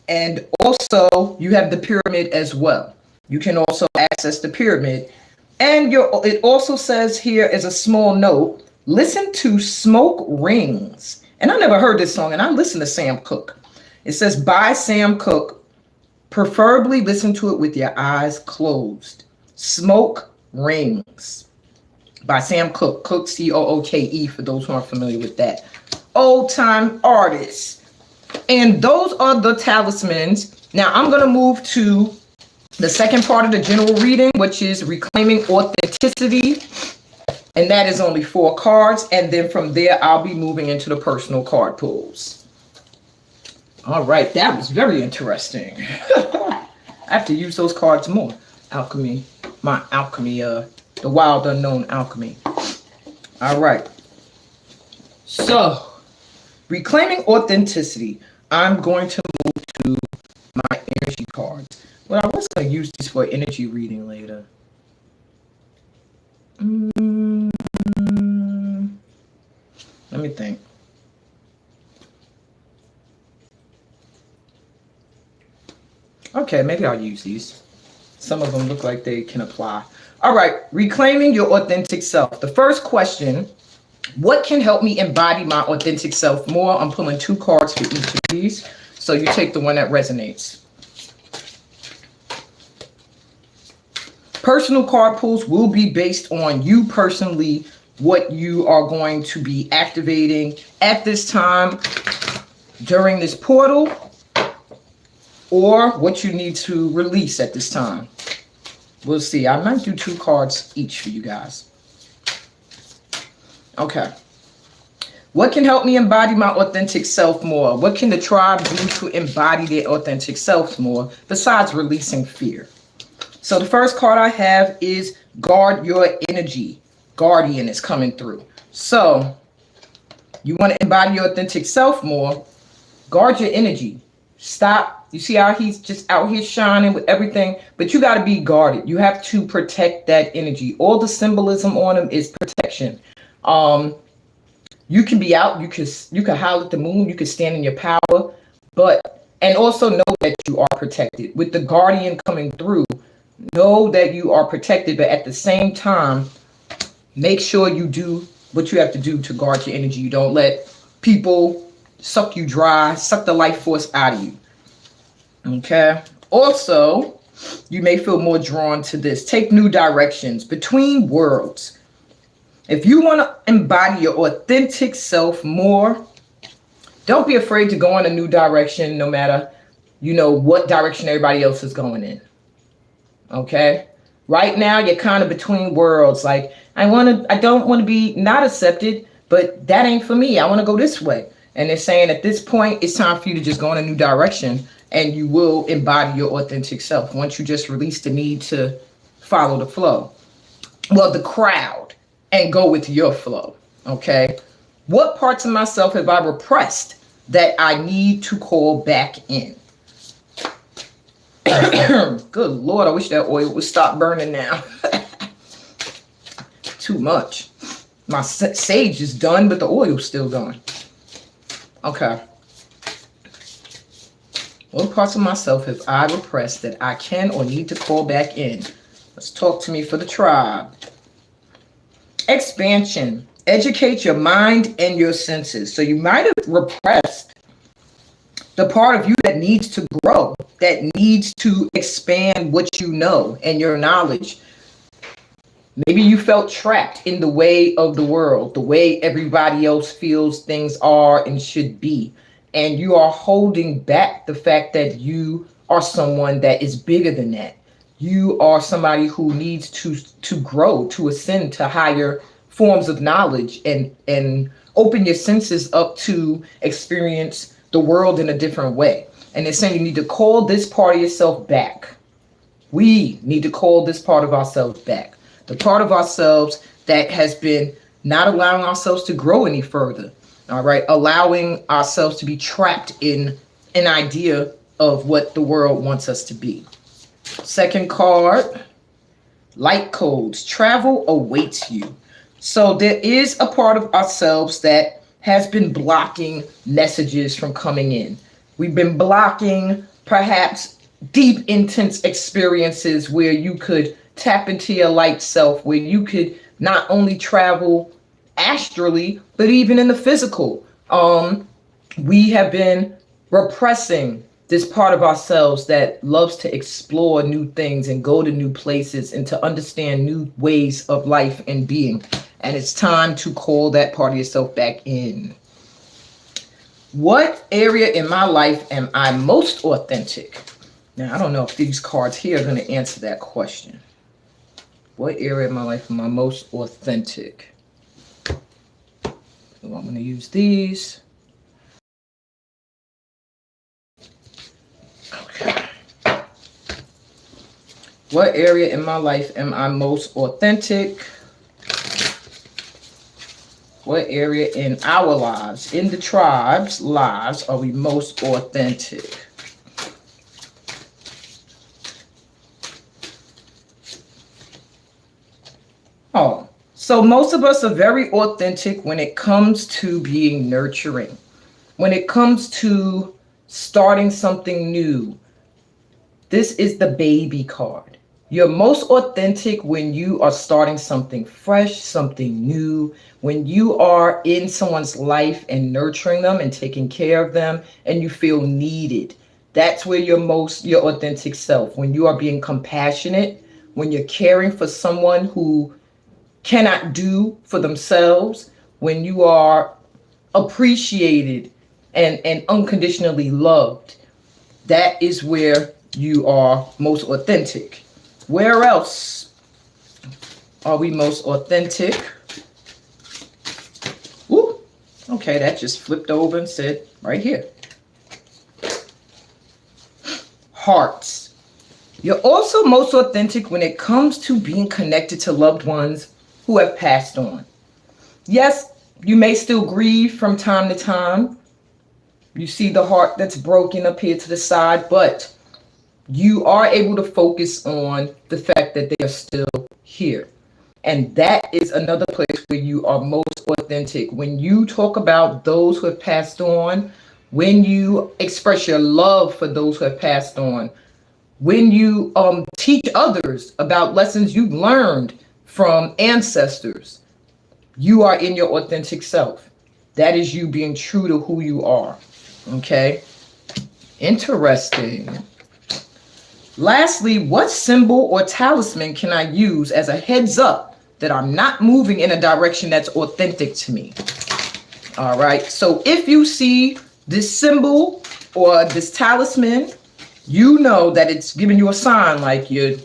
And also you have the pyramid as well. You can also access the pyramid. And it also says here as a small note, listen to Smoke Rings. And I never heard this song, and I listen to Sam Cooke. It says by Sam Cooke, preferably listen to it with your eyes closed. Smoke Rings by Sam Cooke. Cooke, C-O-O-K-E, for those who aren't familiar with that. Old time artists. And those are the talismans. Now I'm going to move to the second part of the general reading, which is reclaiming authenticity. And that is only 4 cards. And then from there, I'll be moving into the personal card pulls. All right, that was very interesting. I have to use those cards more. Alchemy, my alchemy, the wild unknown alchemy. All right. So, reclaiming authenticity. I'm going to move to my energy cards. Well, I was going to use these for energy reading later. Let me think. Okay, maybe I'll use these. Some of them look like they can apply. All right, reclaiming your authentic self. The first question, what can help me embody my authentic self more? I'm pulling 2 cards for each of these. So you take the one that resonates. Personal card pulls will be based on you personally, what you are going to be activating at this time during this portal, or what you need to release at this time. We'll see. I might do 2 cards each for you guys. Okay. What can help me embody my authentic self more? What can the tribe do to embody their authentic self more besides releasing fear? So the first card I have is guard your energy. Guardian is coming through. So you want to embody your authentic self more, guard your energy. Stop. You see how he's just out here shining with everything, but you got to be guarded. You have to protect that energy. All the symbolism on him is protection. You can be out, you can howl at the moon, you can stand in your power, and also know that you are protected. With the guardian coming through, know that you are protected, but at the same time, make sure you do what you have to do to guard your energy. You don't let people suck you dry, suck the life force out of you. Okay. Also, you may feel more drawn to this. Take new directions between worlds. If you want to embody your authentic self more, don't be afraid to go in a new direction, no matter, what direction everybody else is going in. Okay. Right now, you're kind of between worlds. Like, I don't want to be not accepted, but that ain't for me. I want to go this way. And they're saying at this point, it's time for you to just go in a new direction, and you will embody your authentic self once you just release the need to follow the flow. Well, the crowd, and go with your flow. Okay. What parts of myself have I repressed that I need to call back in? Good Lord, I wish that oil would stop burning now. Too much. My sage is done, but the oil's still going. Okay. What parts of myself have I repressed that I can or need to call back in? Let's talk to me for the tribe. Expansion. Educate your mind and your senses. So you might have repressed the part of you that needs to grow, that needs to expand what you know and your knowledge. Maybe you felt trapped in the way of the world, the way everybody else feels things are and should be. And you are holding back the fact that you are someone that is bigger than that. You are somebody who needs to grow, to ascend to higher forms of knowledge and open your senses up to experience the world in a different way. And it's saying you need to call this part of yourself back. We need to call this part of ourselves back. The part of ourselves that has been not allowing ourselves to grow any further. All right. Allowing ourselves to be trapped in an idea of what the world wants us to be. Second card, light codes. Travel awaits you. So there is a part of ourselves that has been blocking messages from coming in. We've been blocking perhaps deep, intense experiences where you could tap into your light self, where you could not only travel astrally, but even in the physical. We have been repressing this part of ourselves that loves to explore new things and go to new places and to understand new ways of life and being. And it's time to call that part of yourself back in. What area in my life am I most authentic? Now, I don't know if these cards here are going to answer that question. What area of my life am I most authentic? So I'm going to use these. Okay. What area in my life am I most authentic? What area in our lives, in the tribe's lives, are we most authentic? Oh, so most of us are very authentic when it comes to being nurturing, when it comes to starting something new. This is the baby card. You're most authentic when you are starting something fresh, something new, when you are in someone's life and nurturing them and taking care of them and you feel needed. That's where you're most your authentic self. When you are being compassionate, when you're caring for someone who cannot do for themselves, when you are appreciated and unconditionally loved, that is where you are most authentic. Where else are we most authentic? Ooh, okay, that just flipped over and said right here. Hearts. You're also most authentic when it comes to being connected to loved ones who have passed on. Yes, you may still grieve from time to time. You see the heart that's broken up here to the side, but you are able to focus on the fact that they are still here. And that is another place where you are most authentic. When you talk about those who have passed on, when you express your love for those who have passed on, when you teach others about lessons you've learned from ancestors, you are in your authentic self. That is you being true to who you are. Okay? Interesting. Lastly, what symbol or talisman can I use as a heads up that I'm not moving in a direction that's authentic to me? All right. So if you see this symbol or this talisman, you know that it's giving you a sign like you're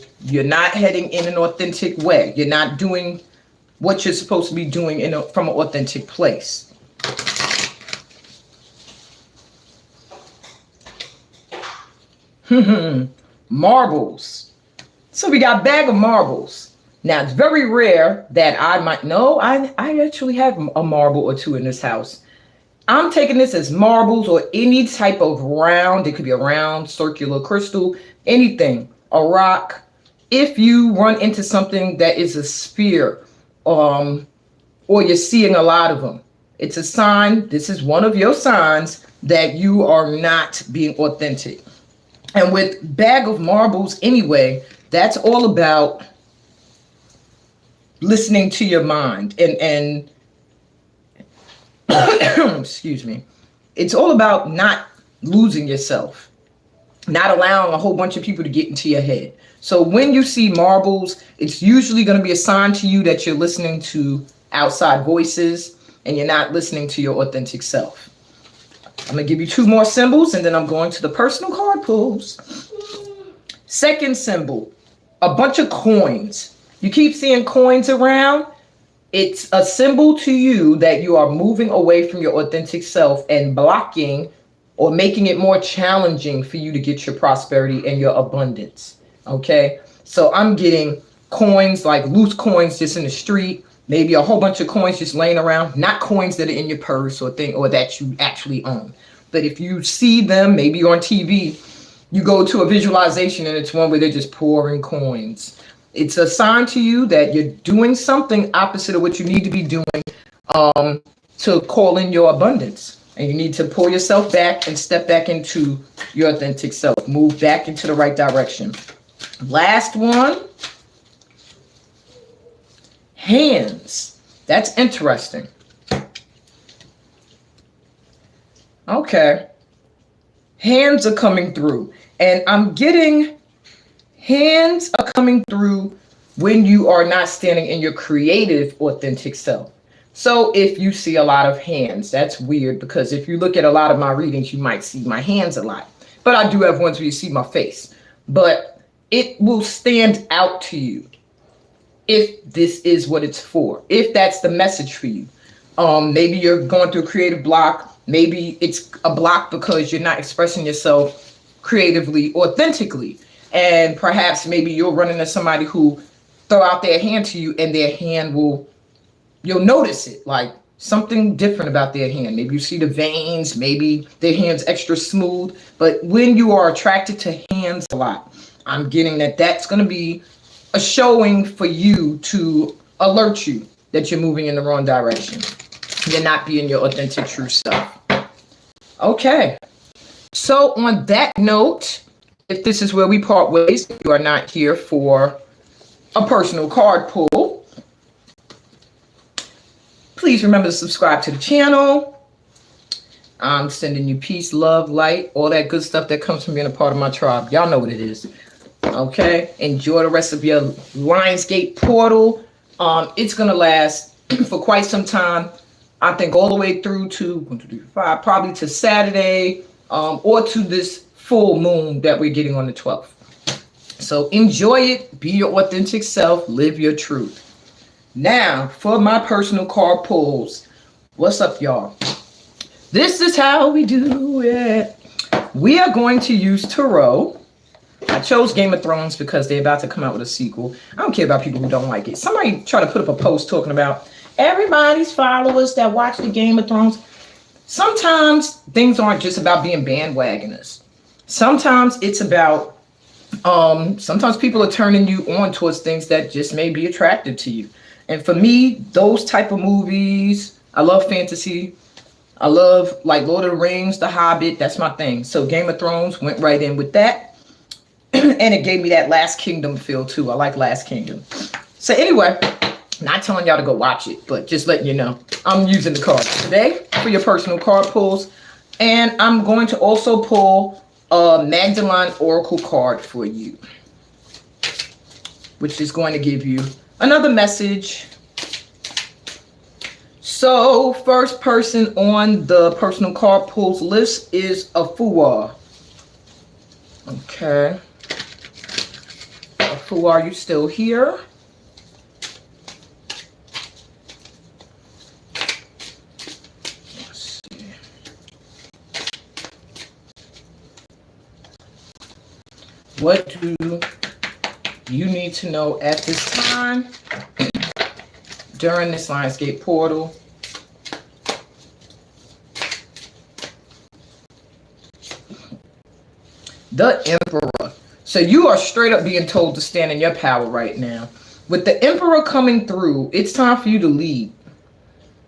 not heading in an authentic way. You're not doing what you're supposed to be doing from an authentic place. Marbles. So we got a bag of marbles. Now it's very rare that I might know. I actually have a marble or two in this house. I'm taking this as marbles or any type of round. It could be a round, circular crystal, anything, a rock. If you run into something that is a sphere, or you're seeing a lot of them, it's a sign. This is one of your signs that you are not being authentic. And with bag of marbles anyway, that's all about listening to your mind and excuse me. It's all about not losing yourself, not allowing a whole bunch of people to get into your head. So when you see marbles, it's usually going to be a sign to you that you're listening to outside voices and you're not listening to your authentic self. I'm going to give you 2 more symbols and then I'm going to the personal card pulls. Second symbol, a bunch of coins. You keep seeing coins around. It's a symbol to you that you are moving away from your authentic self and blocking or making it more challenging for you to get your prosperity and your abundance. Okay, so I'm getting coins, like loose coins just in the street, maybe a whole bunch of coins just laying around, not coins that are in your purse or thing or that you actually own. But if you see them, maybe on TV, you go to a visualization and it's one where they're just pouring coins. It's a sign to you that you're doing something opposite of what you need to be doing to call in your abundance. And you need to pull yourself back and step back into your authentic self. Move back into the right direction. Last one. Hands. That's interesting. Okay. Hands are coming through. And I'm getting hands are coming through when you are not standing in your creative, authentic self. So if you see a lot of hands, that's weird because if you look at a lot of my readings, you might see my hands a lot. But I do have ones where you see my face. But it will stand out to you if this is what it's for, if that's the message for you. Maybe you're going through a creative block. Maybe it's a block because you're not expressing yourself creatively, authentically. And perhaps maybe you'll run into somebody who throw out their hand to you and their hand you'll notice it, like something different about their hand. Maybe you see the veins, maybe their hand's extra smooth. But when you are attracted to hands a lot, I'm getting that that's going to be a showing for you to alert you that you're moving in the wrong direction. You're not being your authentic true self. Okay. So on that note, if this is where we part ways, you are not here for a personal card pull, please remember to subscribe to the channel. I'm sending you peace, love, light, all that good stuff that comes from being a part of my tribe. Y'all know what it is. Okay, enjoy the rest of your Lionsgate portal. It's gonna last for quite some time. I think all the way through to 1, 2, 3, 5, probably to Saturday, or to this full moon that we're getting on the 12th. So enjoy it, be your authentic self, live your truth. Now for my personal card pulls. What's up, y'all? This is how we do it. We are going to use tarot. I chose Game of Thrones because they're about to come out with a sequel. I don't care about people who don't like it. Somebody try to put up a post talking about everybody's followers that watch the Game of Thrones. Sometimes things aren't just about being bandwagoners. Sometimes it's about, sometimes people are turning you on towards things that just may be attractive to you. And for me, those type of movies, I love fantasy. I love like Lord of the Rings, The Hobbit. That's my thing. So Game of Thrones went right in with that. And it gave me that Last Kingdom feel too. I like Last Kingdom. So anyway, not telling y'all to go watch it, but just letting you know, I'm using the cards today for your personal card pulls. And I'm going to also pull a Magdalene Oracle card for you, which is going to give you another message. So first person on the personal card pulls list is Afua. Okay. Afua, are you still here? Let's see. What do you need to know at this time during this Lionsgate portal? The Emperor. So you are straight up being told to stand in your power right now. With the Emperor coming through, it's time for you to lead.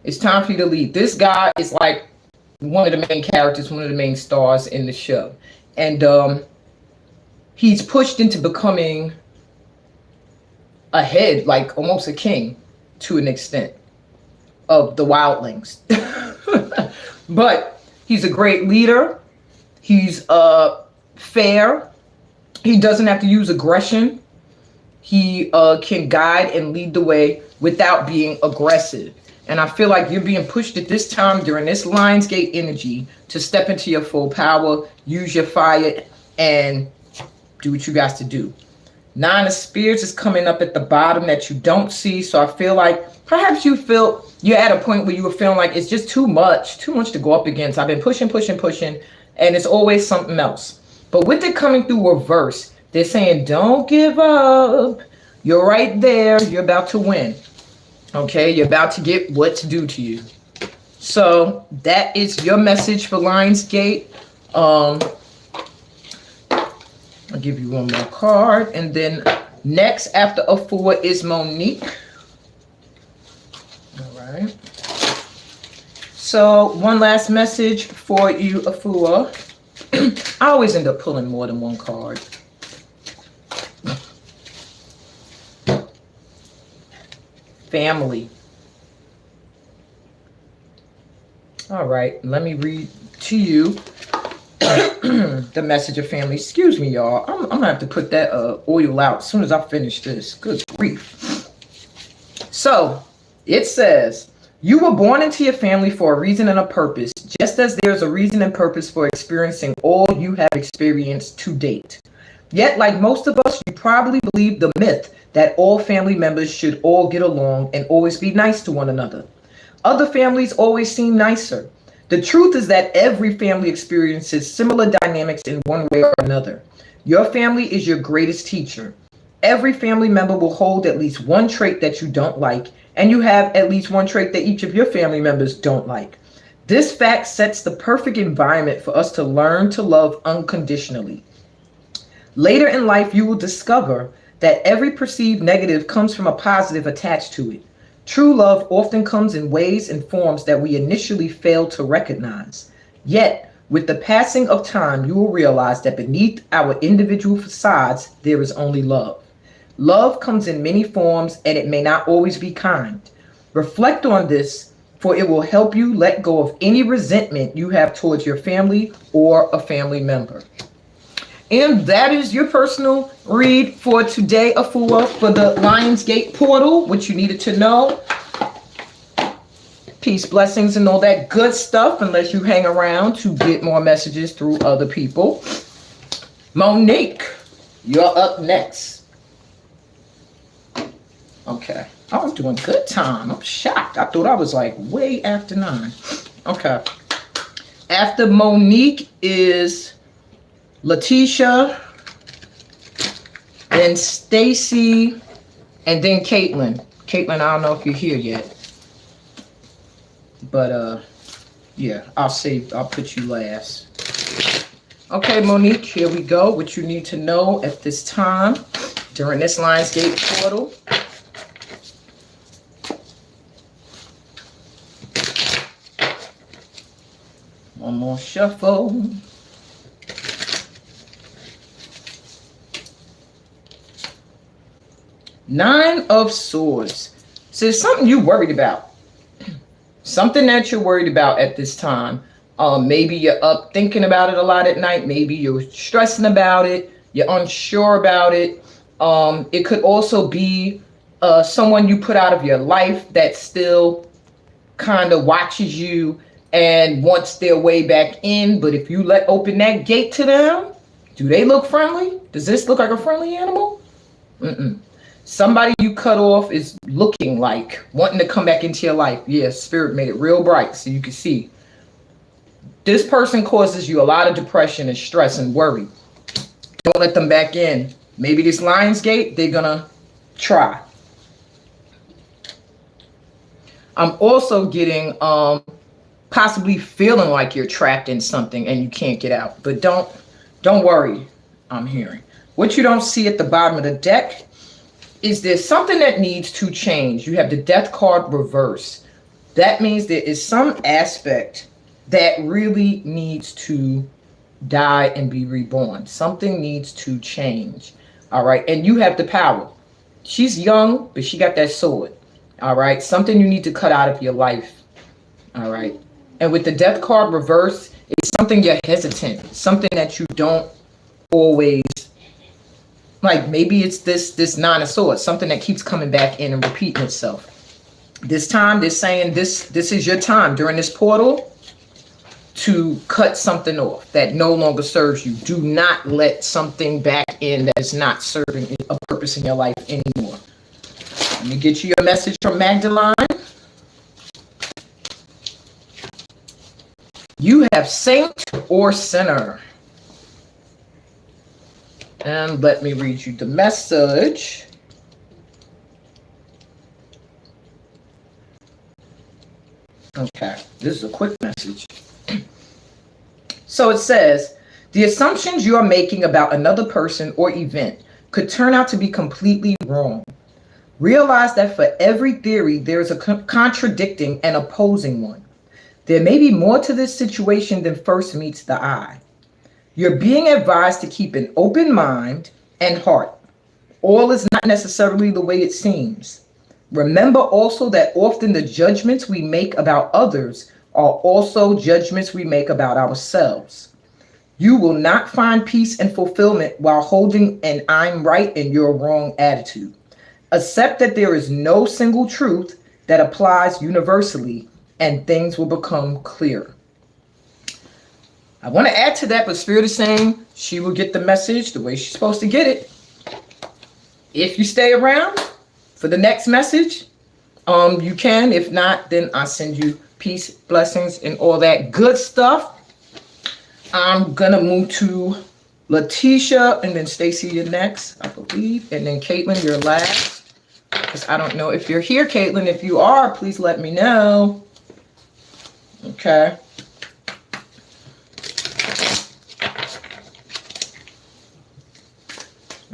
It's time for you to lead. This guy is like one of the main characters, one of the main stars in the show. And he's pushed into becoming a head, like almost a king to an extent of the wildlings. But he's a great leader. He's fair. He doesn't have to use aggression. He can guide and lead the way without being aggressive. And I feel like you're being pushed at this time during this Lionsgate energy to step into your full power, use your fire, and do what you got to do. Nine of Spears is coming up at the bottom that you don't see. So I feel like perhaps you feel you're at a point where you were feeling like it's just too much to go up against. I've been pushing, and it's always something else. But with it coming through reverse, they're saying, don't give up. You're right there. You're about to win. Okay, you're about to get what's due to you. So that is your message for Lionsgate. I'll give you one more card. And then next after Afua is Monique. All right. So one last message for you, Afua. I always end up pulling more than one card. Family. All right, let me read to you the message of family. Excuse me, y'all. I'm gonna have to put that oil out as soon as I finish this. Good grief. So it says, you were born into your family for a reason and a purpose, just as there's a reason and purpose for experiencing all you have experienced to date. Yet, like most of us, you probably believe the myth that all family members should all get along and always be nice to one another. Other families always seem nicer. The truth is that every family experiences similar dynamics in one way or another. Your family is your greatest teacher. Every family member will hold at least one trait that you don't like, and you have at least one trait that each of your family members don't like. This fact sets the perfect environment for us to learn to love unconditionally. Later in life, you will discover that every perceived negative comes from a positive attached to it. True love often comes in ways and forms that we initially fail to recognize. Yet, with the passing of time, you will realize that beneath our individual facades, there is only love. Love comes in many forms, and it may not always be kind. Reflect on this, for it will help you let go of any resentment you have towards your family or a family member. And that is your personal read for today, Afua, for the Lionsgate portal, which you needed to know. Peace, blessings, and all that good stuff, unless you hang around to get more messages through other people. Monique, you're up next. Okay. Oh, I'm doing good time. I'm shocked. I thought I was like way after 9. Okay. After Monique is Letitia, then Stacy, and then Caitlin. Caitlin, I don't know if you're here yet. But yeah, I'll put you last. Okay, Monique, here we go. What you need to know at this time during this Lionsgate portal. One more shuffle. Nine of Swords. So it's something you're worried about. Something that you're worried about at this time. Maybe you're up thinking about it a lot at night. Maybe you're stressing about it. You're unsure about it. It could also be someone you put out of your life that still kind of watches you and wants their way back in. But if you open that gate to them, do they look friendly? Does this look like a friendly animal? Mm-mm. Somebody you cut off is looking like wanting to come back into your life. Yes, Spirit made it real bright so you can see. This person causes you a lot of depression and stress and worry. Don't let them back in. Maybe this Lionsgate, they're going to try. I'm also getting possibly feeling like you're trapped in something and you can't get out. But don't worry, I'm hearing. What you don't see at the bottom of the deck is there's something that needs to change. You have the death card reverse. That means there is some aspect that really needs to die and be reborn. Something needs to change. All right. And you have the power. She's young, but she got that sword. All right. Something you need to cut out of your life. All right. And with the death card reverse, it's something you're hesitant, something that you don't always like. Maybe it's this nine of swords, something that keeps coming back in and repeating itself. This time they're saying this is your time during this portal to cut something off that no longer serves you. Do not let something back in that is not serving a purpose in your life anymore. Let me get you a message from Magdalene. You have saint or sinner. And let me read you the message. Okay, this is a quick message. So it says, the assumptions you are making about another person or event could turn out to be completely wrong. Realize that for every theory, there is a contradicting and opposing one. There may be more to this situation than first meets the eye. You're being advised to keep an open mind and heart. All is not necessarily the way it seems. Remember also that often the judgments we make about others are also judgments we make about ourselves. You will not find peace and fulfillment while holding an I'm right and you're wrong attitude. Accept that there is no single truth that applies universally, and things will become clear. I want to add to that, but Spirit is saying she will get the message the way she's supposed to get it. If you stay around for the next message, you can. If not, then I'll send you peace, blessings, and all that good stuff. I'm going to move to Letitia, and then Stacy, you're next, I believe. And then Caitlin, you're last. Because I don't know if you're here, Caitlin. If you are, please let me know. Okay.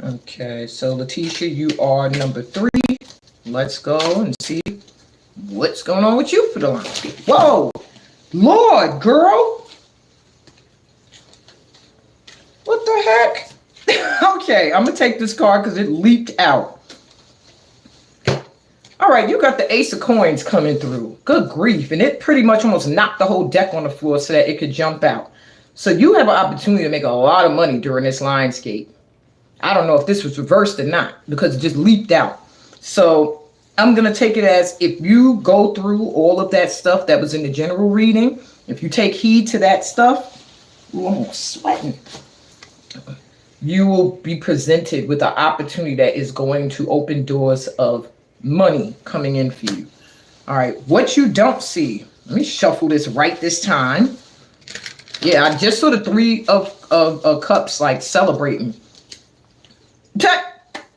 Okay, so Letitia, you are number 3. Let's go and see what's going on with you for the line. Whoa, Lord, girl. What the heck? Okay, I'm going to take this card because it leaked out. All right, you got the Ace of Coins coming through. Good grief. And it pretty much almost knocked the whole deck on the floor so that it could jump out. So you have an opportunity to make a lot of money during this Lionsgate. I don't know if this was reversed or not because it just leaped out. So I'm going to take it as if you go through all of that stuff that was in the general reading, if you take heed to that stuff, ooh, I'm almost sweating. You will be presented with an opportunity that is going to open doors of money coming in for you. All right, what you don't see, let me shuffle this right this time. Yeah, I just saw the 3 of cups like celebrating.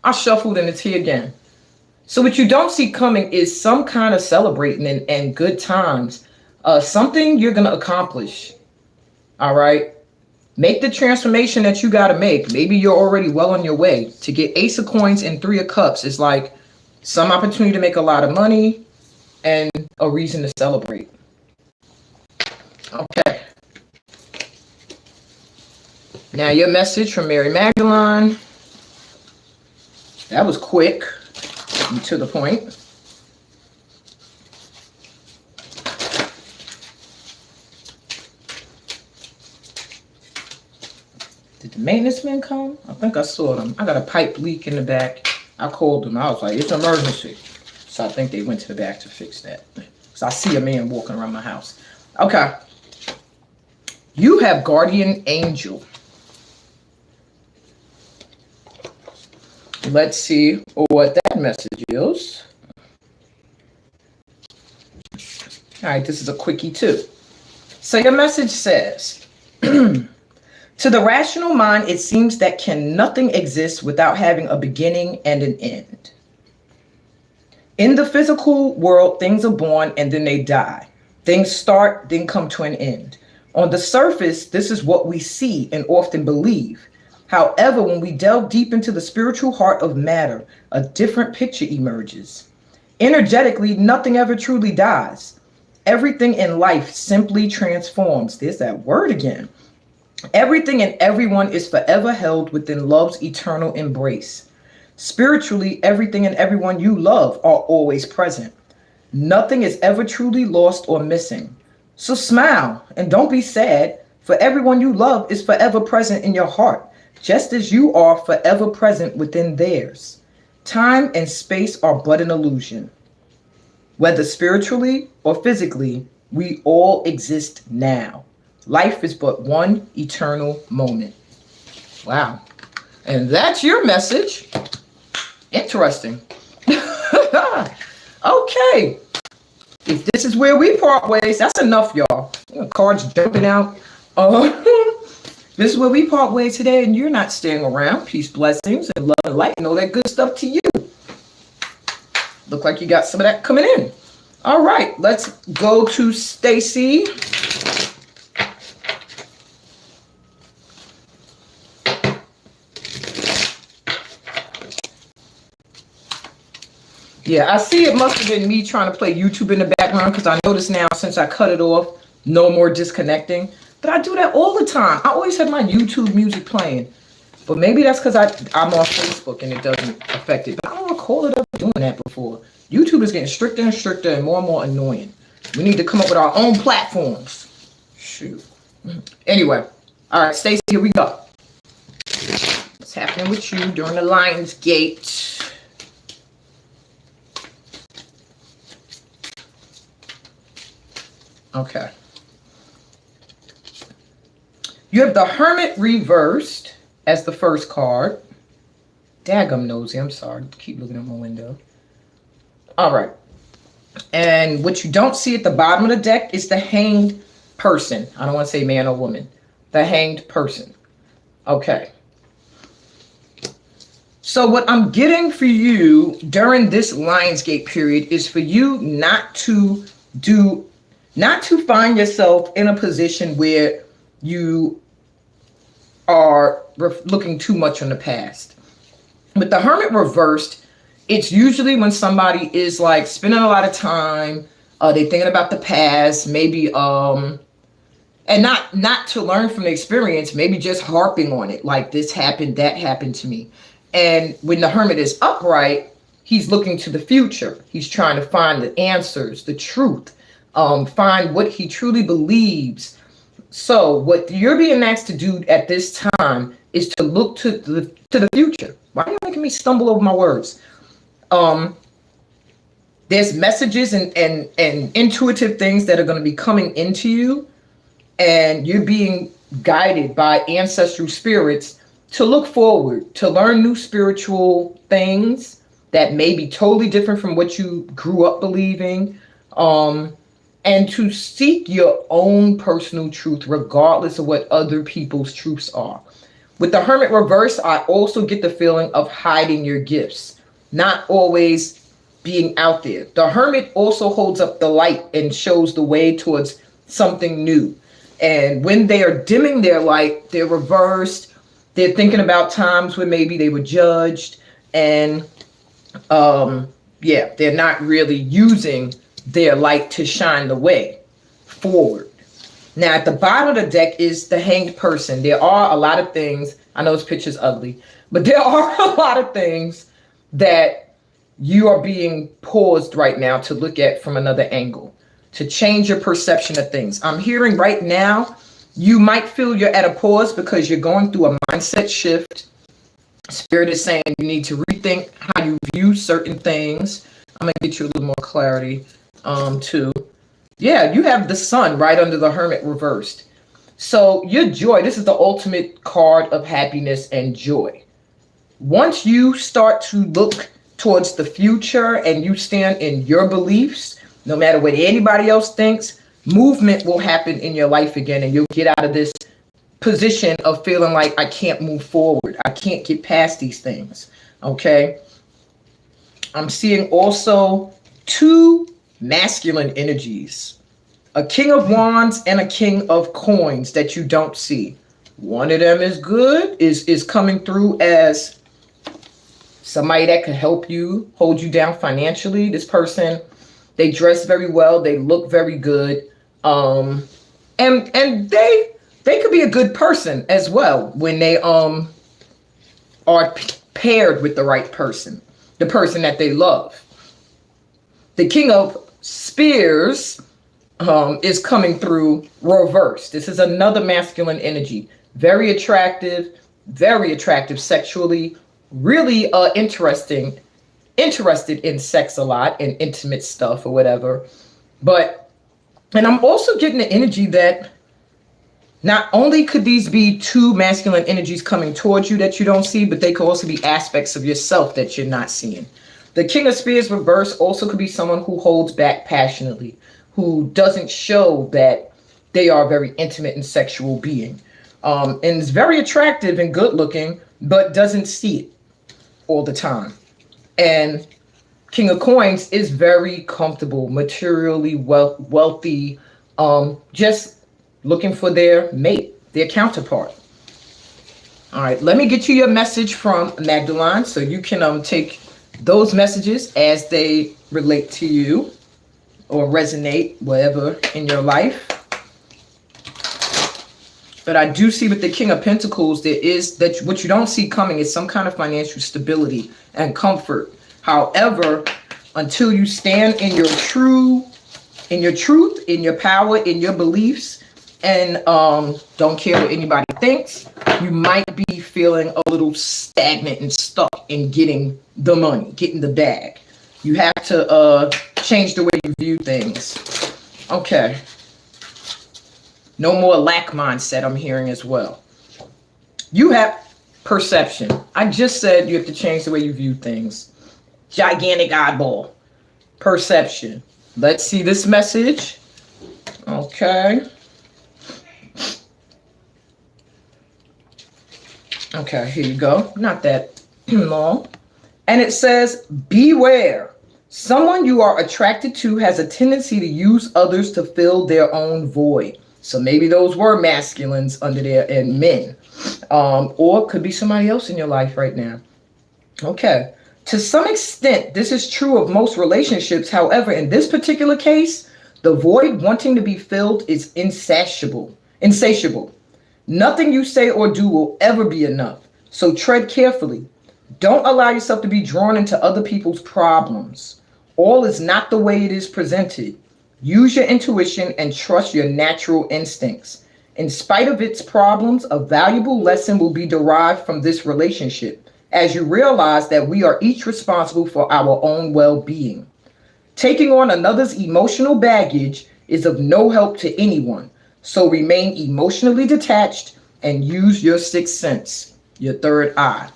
I shuffled and it's here again. So what you don't see coming is some kind of celebrating and good times. Something you're going to accomplish. All right. Make the transformation that you got to make. Maybe you're already well on your way. To get Ace of Coins and 3 of Cups is like some opportunity to make a lot of money and a reason to celebrate. Okay. Now your message from Mary Magdalene. That was quick and to the point. Did the maintenance men come? I think I saw them. I got a pipe leak in the back. I called them. I was like, it's an emergency. So I think they went to the back to fix that. So I see a man walking around my house. Okay. You have Guardian Angel. Let's see what that message is. All right, this is a quickie too. So your message says, to the rational mind, it seems that nothing exists without having a beginning and an end. In the physical world, things are born and then they die. Things start, then come to an end. On the surface, this is what we see and often believe. However, when we delve deep into the spiritual heart of matter, a different picture emerges. Energetically, nothing ever truly dies. Everything in life simply transforms. There's that word again. Everything and everyone is forever held within love's eternal embrace. Spiritually, everything and everyone you love are always present. Nothing is ever truly lost or missing. So smile and don't be sad, for everyone you love is forever present in your heart, just as you are forever present within theirs. Time and space are but an illusion. Whether spiritually or physically, we all exist now. Life is but one eternal moment. Wow. And that's your message. Interesting. Okay. If this is where we part ways, that's enough, y'all. Cards jumping out. This is where we part ways today, and you're not staying around. Peace, blessings, and love and light, and all that good stuff to you. Look like you got some of that coming in. All right, let's go to Stacy. Yeah, I see it must have been me trying to play YouTube in the background, because I notice now since I cut it off, no more disconnecting. But I do that all the time. I always have my YouTube music playing. But maybe that's because I'm on Facebook and it doesn't affect it. But I don't recall it ever doing that before. YouTube is getting stricter and stricter and more annoying. We need to come up with our own platforms. Shoot. Anyway. All right, Stacey, here we go. What's happening with you during the Lion's Gate? Okay. You have the Hermit reversed as the first card. Daggum nosy, I'm sorry. Keep looking at my window. All right. And what you don't see at the bottom of the deck is the Hanged Person. I don't want to say man or woman. The Hanged Person. Okay. So what I'm getting for you during this Lionsgate period is for you not to find yourself in a position where you are looking too much on the past. With the Hermit reversed, it's usually when somebody is like spending a lot of time, they thinking about the past, maybe, and not to learn from the experience, maybe just harping on it, like this happened, that happened to me. And when the Hermit is upright, he's looking to the future. He's trying to find the answers, the truth, find what he truly believes. So what you're being asked to do at this time is to look to the future. Why are you making me stumble over my words? There's messages and intuitive things that are going to be coming into you, and you're being guided by ancestral spirits to look forward, to learn new spiritual things that may be totally different from what you grew up believing, and to seek your own personal truth, regardless of what other people's truths are. With the Hermit reverse, I also get the feeling of hiding your gifts, not always being out there. The Hermit also holds up the light and shows the way towards something new. And when they are dimming their light, they're reversed. They're thinking about times when maybe they were judged, and they're not really using their light to shine the way forward. Now, at the bottom of the deck is the Hanged Person. There are a lot of things. I know this picture's ugly, but there are a lot of things that you are being paused right now to look at from another angle, to change your perception of things. I'm hearing right now, you might feel you're at a pause because you're going through a mindset shift. Spirit is saying you need to rethink how you view certain things. I'm going to get you a little more clarity too. Yeah, you have the Sun right under the Hermit reversed. So your joy, this is the ultimate card of happiness and joy. Once you start to look towards the future and you stand in your beliefs, no matter what anybody else thinks, movement will happen in your life again, and you'll get out of this position of feeling like I can't move forward. I can't get past these things. Okay. I'm seeing also two masculine energies A king of wands and a king of coins that you don't see. One of them is good, is coming through as somebody that could help you, hold you down financially. This person, they dress very well, they look very good, and they could be a good person as well when they are paired with the right person, the person that they love. The king of spears is coming through reverse. This is another masculine energy. Very attractive sexually, really interested in sex a lot and intimate stuff or whatever. And I'm also getting the energy that not only could these be two masculine energies coming towards you that you don't see, but they could also be aspects of yourself that you're not seeing. The king of spears reverse also could be someone who holds back passionately, who doesn't show that they are a very intimate and sexual being. And is very attractive and good looking, but doesn't see it all the time. And king of coins is very comfortable, materially wealthy, just looking for their mate, their counterpart. All right, let me get you your message from Magdalene so you can take those messages as they relate to you or resonate wherever in your life. But I do see with the King of Pentacles, there is that what you don't see coming is some kind of financial stability and comfort. However, until you stand in your truth, in your power, in your beliefs, and don't care what anybody thinks, you might be feeling a little stagnant and stuck in getting the money, getting the bag. You have to change the way you view things. Okay. No more lack mindset, I'm hearing as well. You have perception. I just said you have to change the way you view things. Gigantic eyeball. Perception. Let's see this message. Okay. Okay, here you go. Not that long. And it says, beware. Someone you are attracted to has a tendency to use others to fill their own void. So maybe those were masculines under there and men. Or it could be somebody else in your life right now. Okay. To some extent, this is true of most relationships. However, in this particular case, the void wanting to be filled is insatiable. Nothing you say or do will ever be enough. So tread carefully. Don't allow yourself to be drawn into other people's problems. All is not the way it is presented. Use your intuition and trust your natural instincts. In spite of its problems, a valuable lesson will be derived from this relationship as you realize that we are each responsible for our own well-being. Taking on another's emotional baggage is of no help to anyone. So remain emotionally detached and use your sixth sense, your third eye.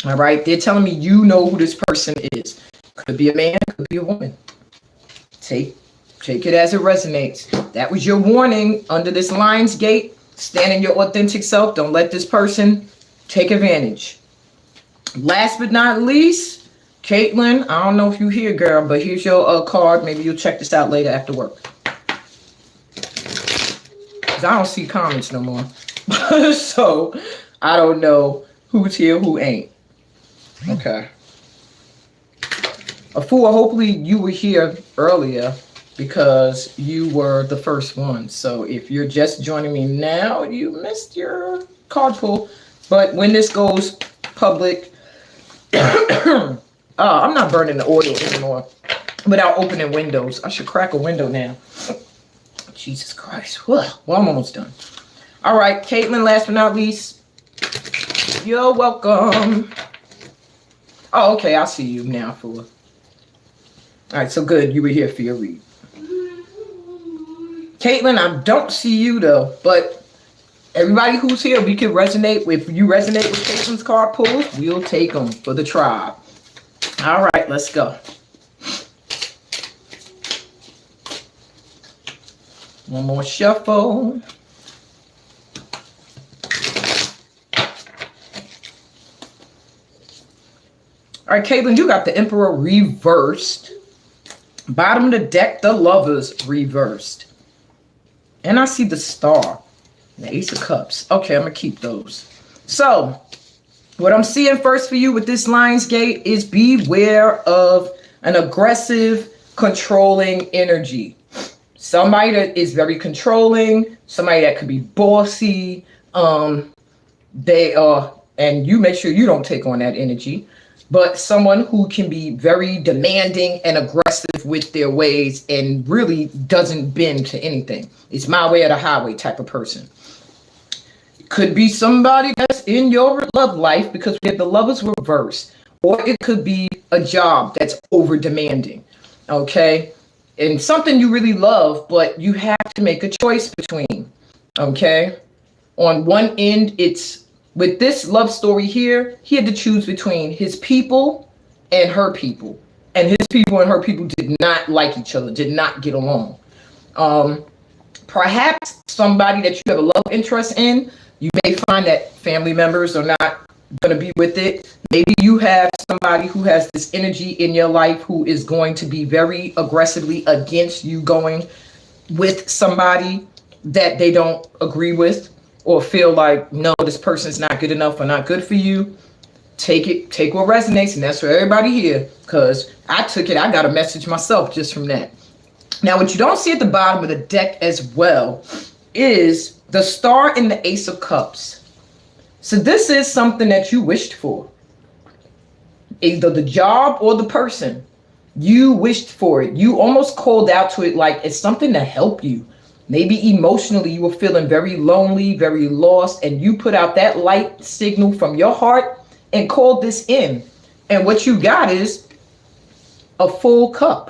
All right. They're telling me you know who this person is. Could be a man, could be a woman. Take it as it resonates. That was your warning under this Lion's Gate. Stand in your authentic self. Don't let this person take advantage. Last but not least, Caitlin, I don't know if you're here, girl, but here's your card. Maybe you'll check this out later after work. I don't see comments no more. So I don't know who's here, who ain't. Okay. A fool, hopefully you were here earlier because you were the first one. So if you're just joining me now, you missed your card pull. But when this goes public, I'm not burning the oil anymore without opening windows. I should crack a window now. Jesus Christ. Well, I'm almost done. All right, Caitlin, last but not least, you're welcome. Oh, okay, I see you now, fool. All right, so good. You were here for your read. Caitlin, I don't see you, though, but everybody who's here, we can resonate. If you resonate with Caitlin's card pulls, we'll take them for the tribe. All right, let's go. One more shuffle. All right, Caitlin, you got the Emperor reversed. Bottom of the deck, the Lovers reversed. And I see the star, the Ace of Cups. Okay, I'm going to keep those. So, what I'm seeing first for you with this Lionsgate is beware of an aggressive, controlling energy. Somebody that is very controlling, somebody that could be bossy. They are, and you make sure you don't take on that energy, but someone who can be very demanding and aggressive with their ways and really doesn't bend to anything. It's my way or the highway type of person. It could be somebody that's in your love life because we have the lovers reversed, or it could be a job that's over demanding. Okay. And something you really love, but you have to make a choice between. Okay. On one end, it's with this love story here, he had to choose between his people and her people. And his people and her people did not like each other, did not get along. Perhaps somebody that you have a love interest in, you may find that family members are not going to be with it. Maybe you have somebody who has this energy in your life who is going to be very aggressively against you going with somebody that they don't agree with, or feel like, no, this person's not good enough or not good for you. Take what resonates, and that's for everybody here, because I took it. I got a message myself just from that. Now, what you don't see at the bottom of the deck as well is the star and the Ace of Cups. So this is something that you wished for. Either the job or the person. You wished for it. You almost called out to it like it's something to help you. Maybe emotionally you were feeling very lonely, very lost, and you put out that light signal from your heart and called this in. And what you got is a full cup.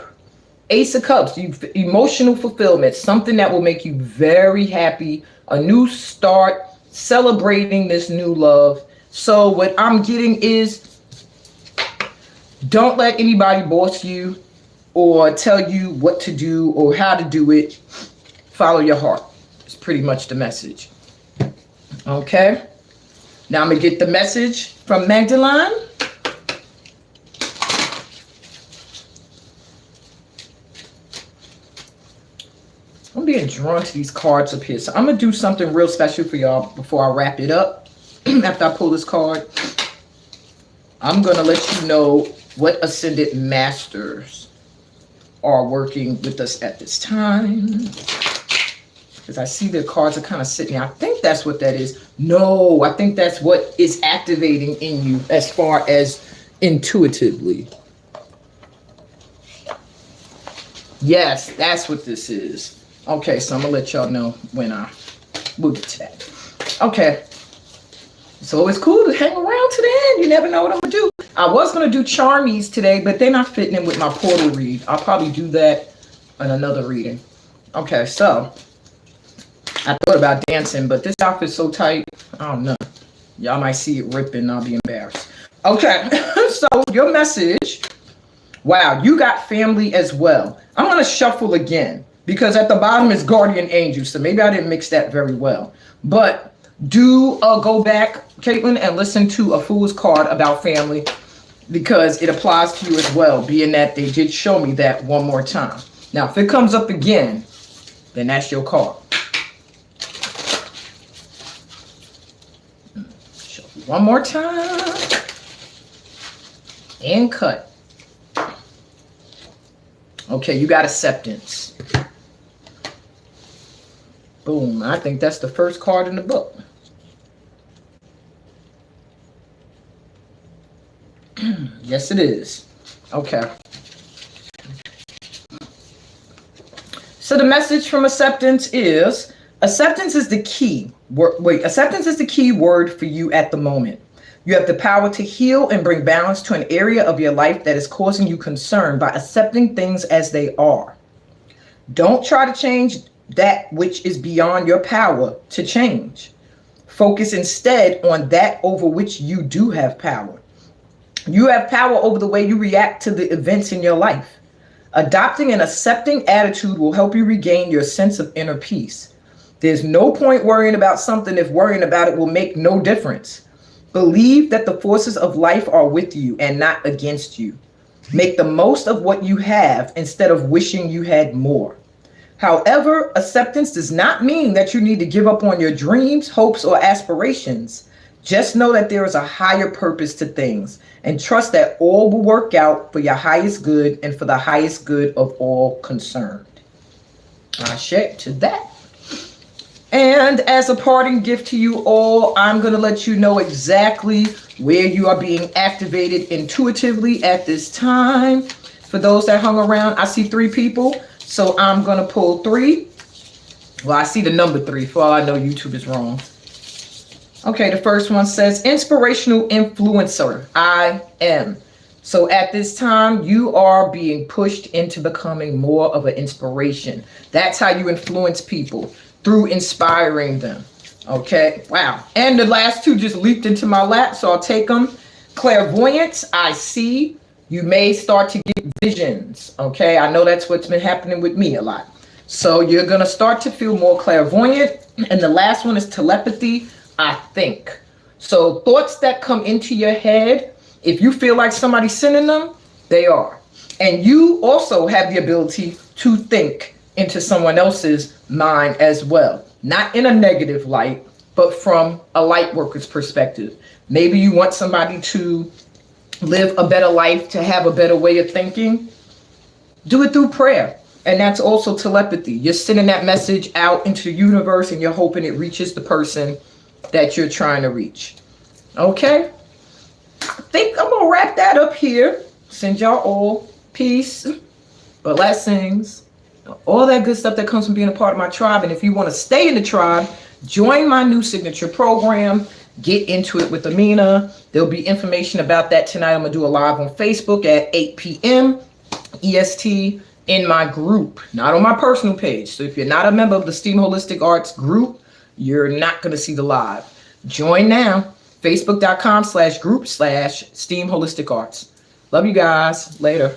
Ace of Cups, emotional fulfillment, something that will make you very happy, a new start, celebrating this new love. So what I'm getting is, don't let anybody boss you or tell you what to do or how to do it. Follow your heart. It's pretty much the message. Okay. Now I'm going to get the message from Magdalene. I'm being drawn to these cards up here. So I'm going to do something real special for y'all before I wrap it up. After I pull this card, I'm going to let you know what Ascended Masters are working with us at this time. Because I see the cards are kind of sitting here. I think that's what that is. No, I think that's what is activating in you as far as intuitively. Yes, that's what this is. Okay, so I'm going to let y'all know when we'll get to that. Okay. It's always cool to hang around to the end. You never know what I'm going to do. I was going to do Charmies today, but they're not fitting in with my portal read. I'll probably do that in another reading. Okay, so I thought about dancing, but this outfit's so tight. I don't know. Y'all might see it ripping and I'll be embarrassed. Okay, so your message. Wow, you got family as well. I'm going to shuffle again because at the bottom is Guardian Angel. So maybe I didn't mix that very well. But do go back, Caitlin, and listen to a Fool's card about family because it applies to you as well, being that they did show me that one more time. Now, if it comes up again, then that's your card. Shuffle one more time and cut. Okay, you got acceptance. Boom. I think that's the first card in the book. Yes, it is. Okay. So the message from acceptance is the key. Acceptance is the key word for you at the moment. You have the power to heal and bring balance to an area of your life that is causing you concern by accepting things as they are. Don't try to change that which is beyond your power to change. Focus instead on that over which you do have power. You have power over the way you react to the events in your life. Adopting an accepting attitude will help you regain your sense of inner peace. There's no point worrying about something if worrying about it will make no difference. Believe that the forces of life are with you and not against you. Make the most of what you have instead of wishing you had more. However, acceptance does not mean that you need to give up on your dreams, hopes, or aspirations. Just know that there is a higher purpose to things and trust that all will work out for your highest good and for the highest good of all concerned. Ashe to that. And as a parting gift to you all, I'm going to let you know exactly where you are being activated intuitively at this time. For those that hung around, I see 3 people. So I'm going to pull 3. Well, I see the number 3. For all I know, YouTube is wrong. Okay, the first one says, inspirational influencer, I am. So at this time, you are being pushed into becoming more of an inspiration. That's how you influence people, through inspiring them. Okay, wow. And the last 2 just leaped into my lap, so I'll take them. Clairvoyance, I see. You may start to get visions. Okay, I know that's what's been happening with me a lot. So you're going to start to feel more clairvoyant. And the last one is telepathy, I think. So thoughts that come into your head, if you feel like somebody's sending them, they are. And you also have the ability to think into someone else's mind as well. Not in a negative light, but from a light worker's perspective. Maybe you want somebody to live a better life, to have a better way of thinking. Do it through prayer. And that's also telepathy. You're sending that message out into the universe and you're hoping it reaches the person that you're trying to reach. Okay? I think I'm going to wrap that up here. Send y'all all peace, blessings, all that good stuff that comes from being a part of my tribe. And if you want to stay in the tribe, join my new signature program. Get into it with Amina. There'll be information about that tonight. I'm going to do a live on Facebook at 8 p.m. EST in my group, not on my personal page. So if you're not a member of the Steam Holistic Arts group, you're not going to see the live. Join now. Facebook.com/group/Steam Holistic Arts. Love you guys. Later.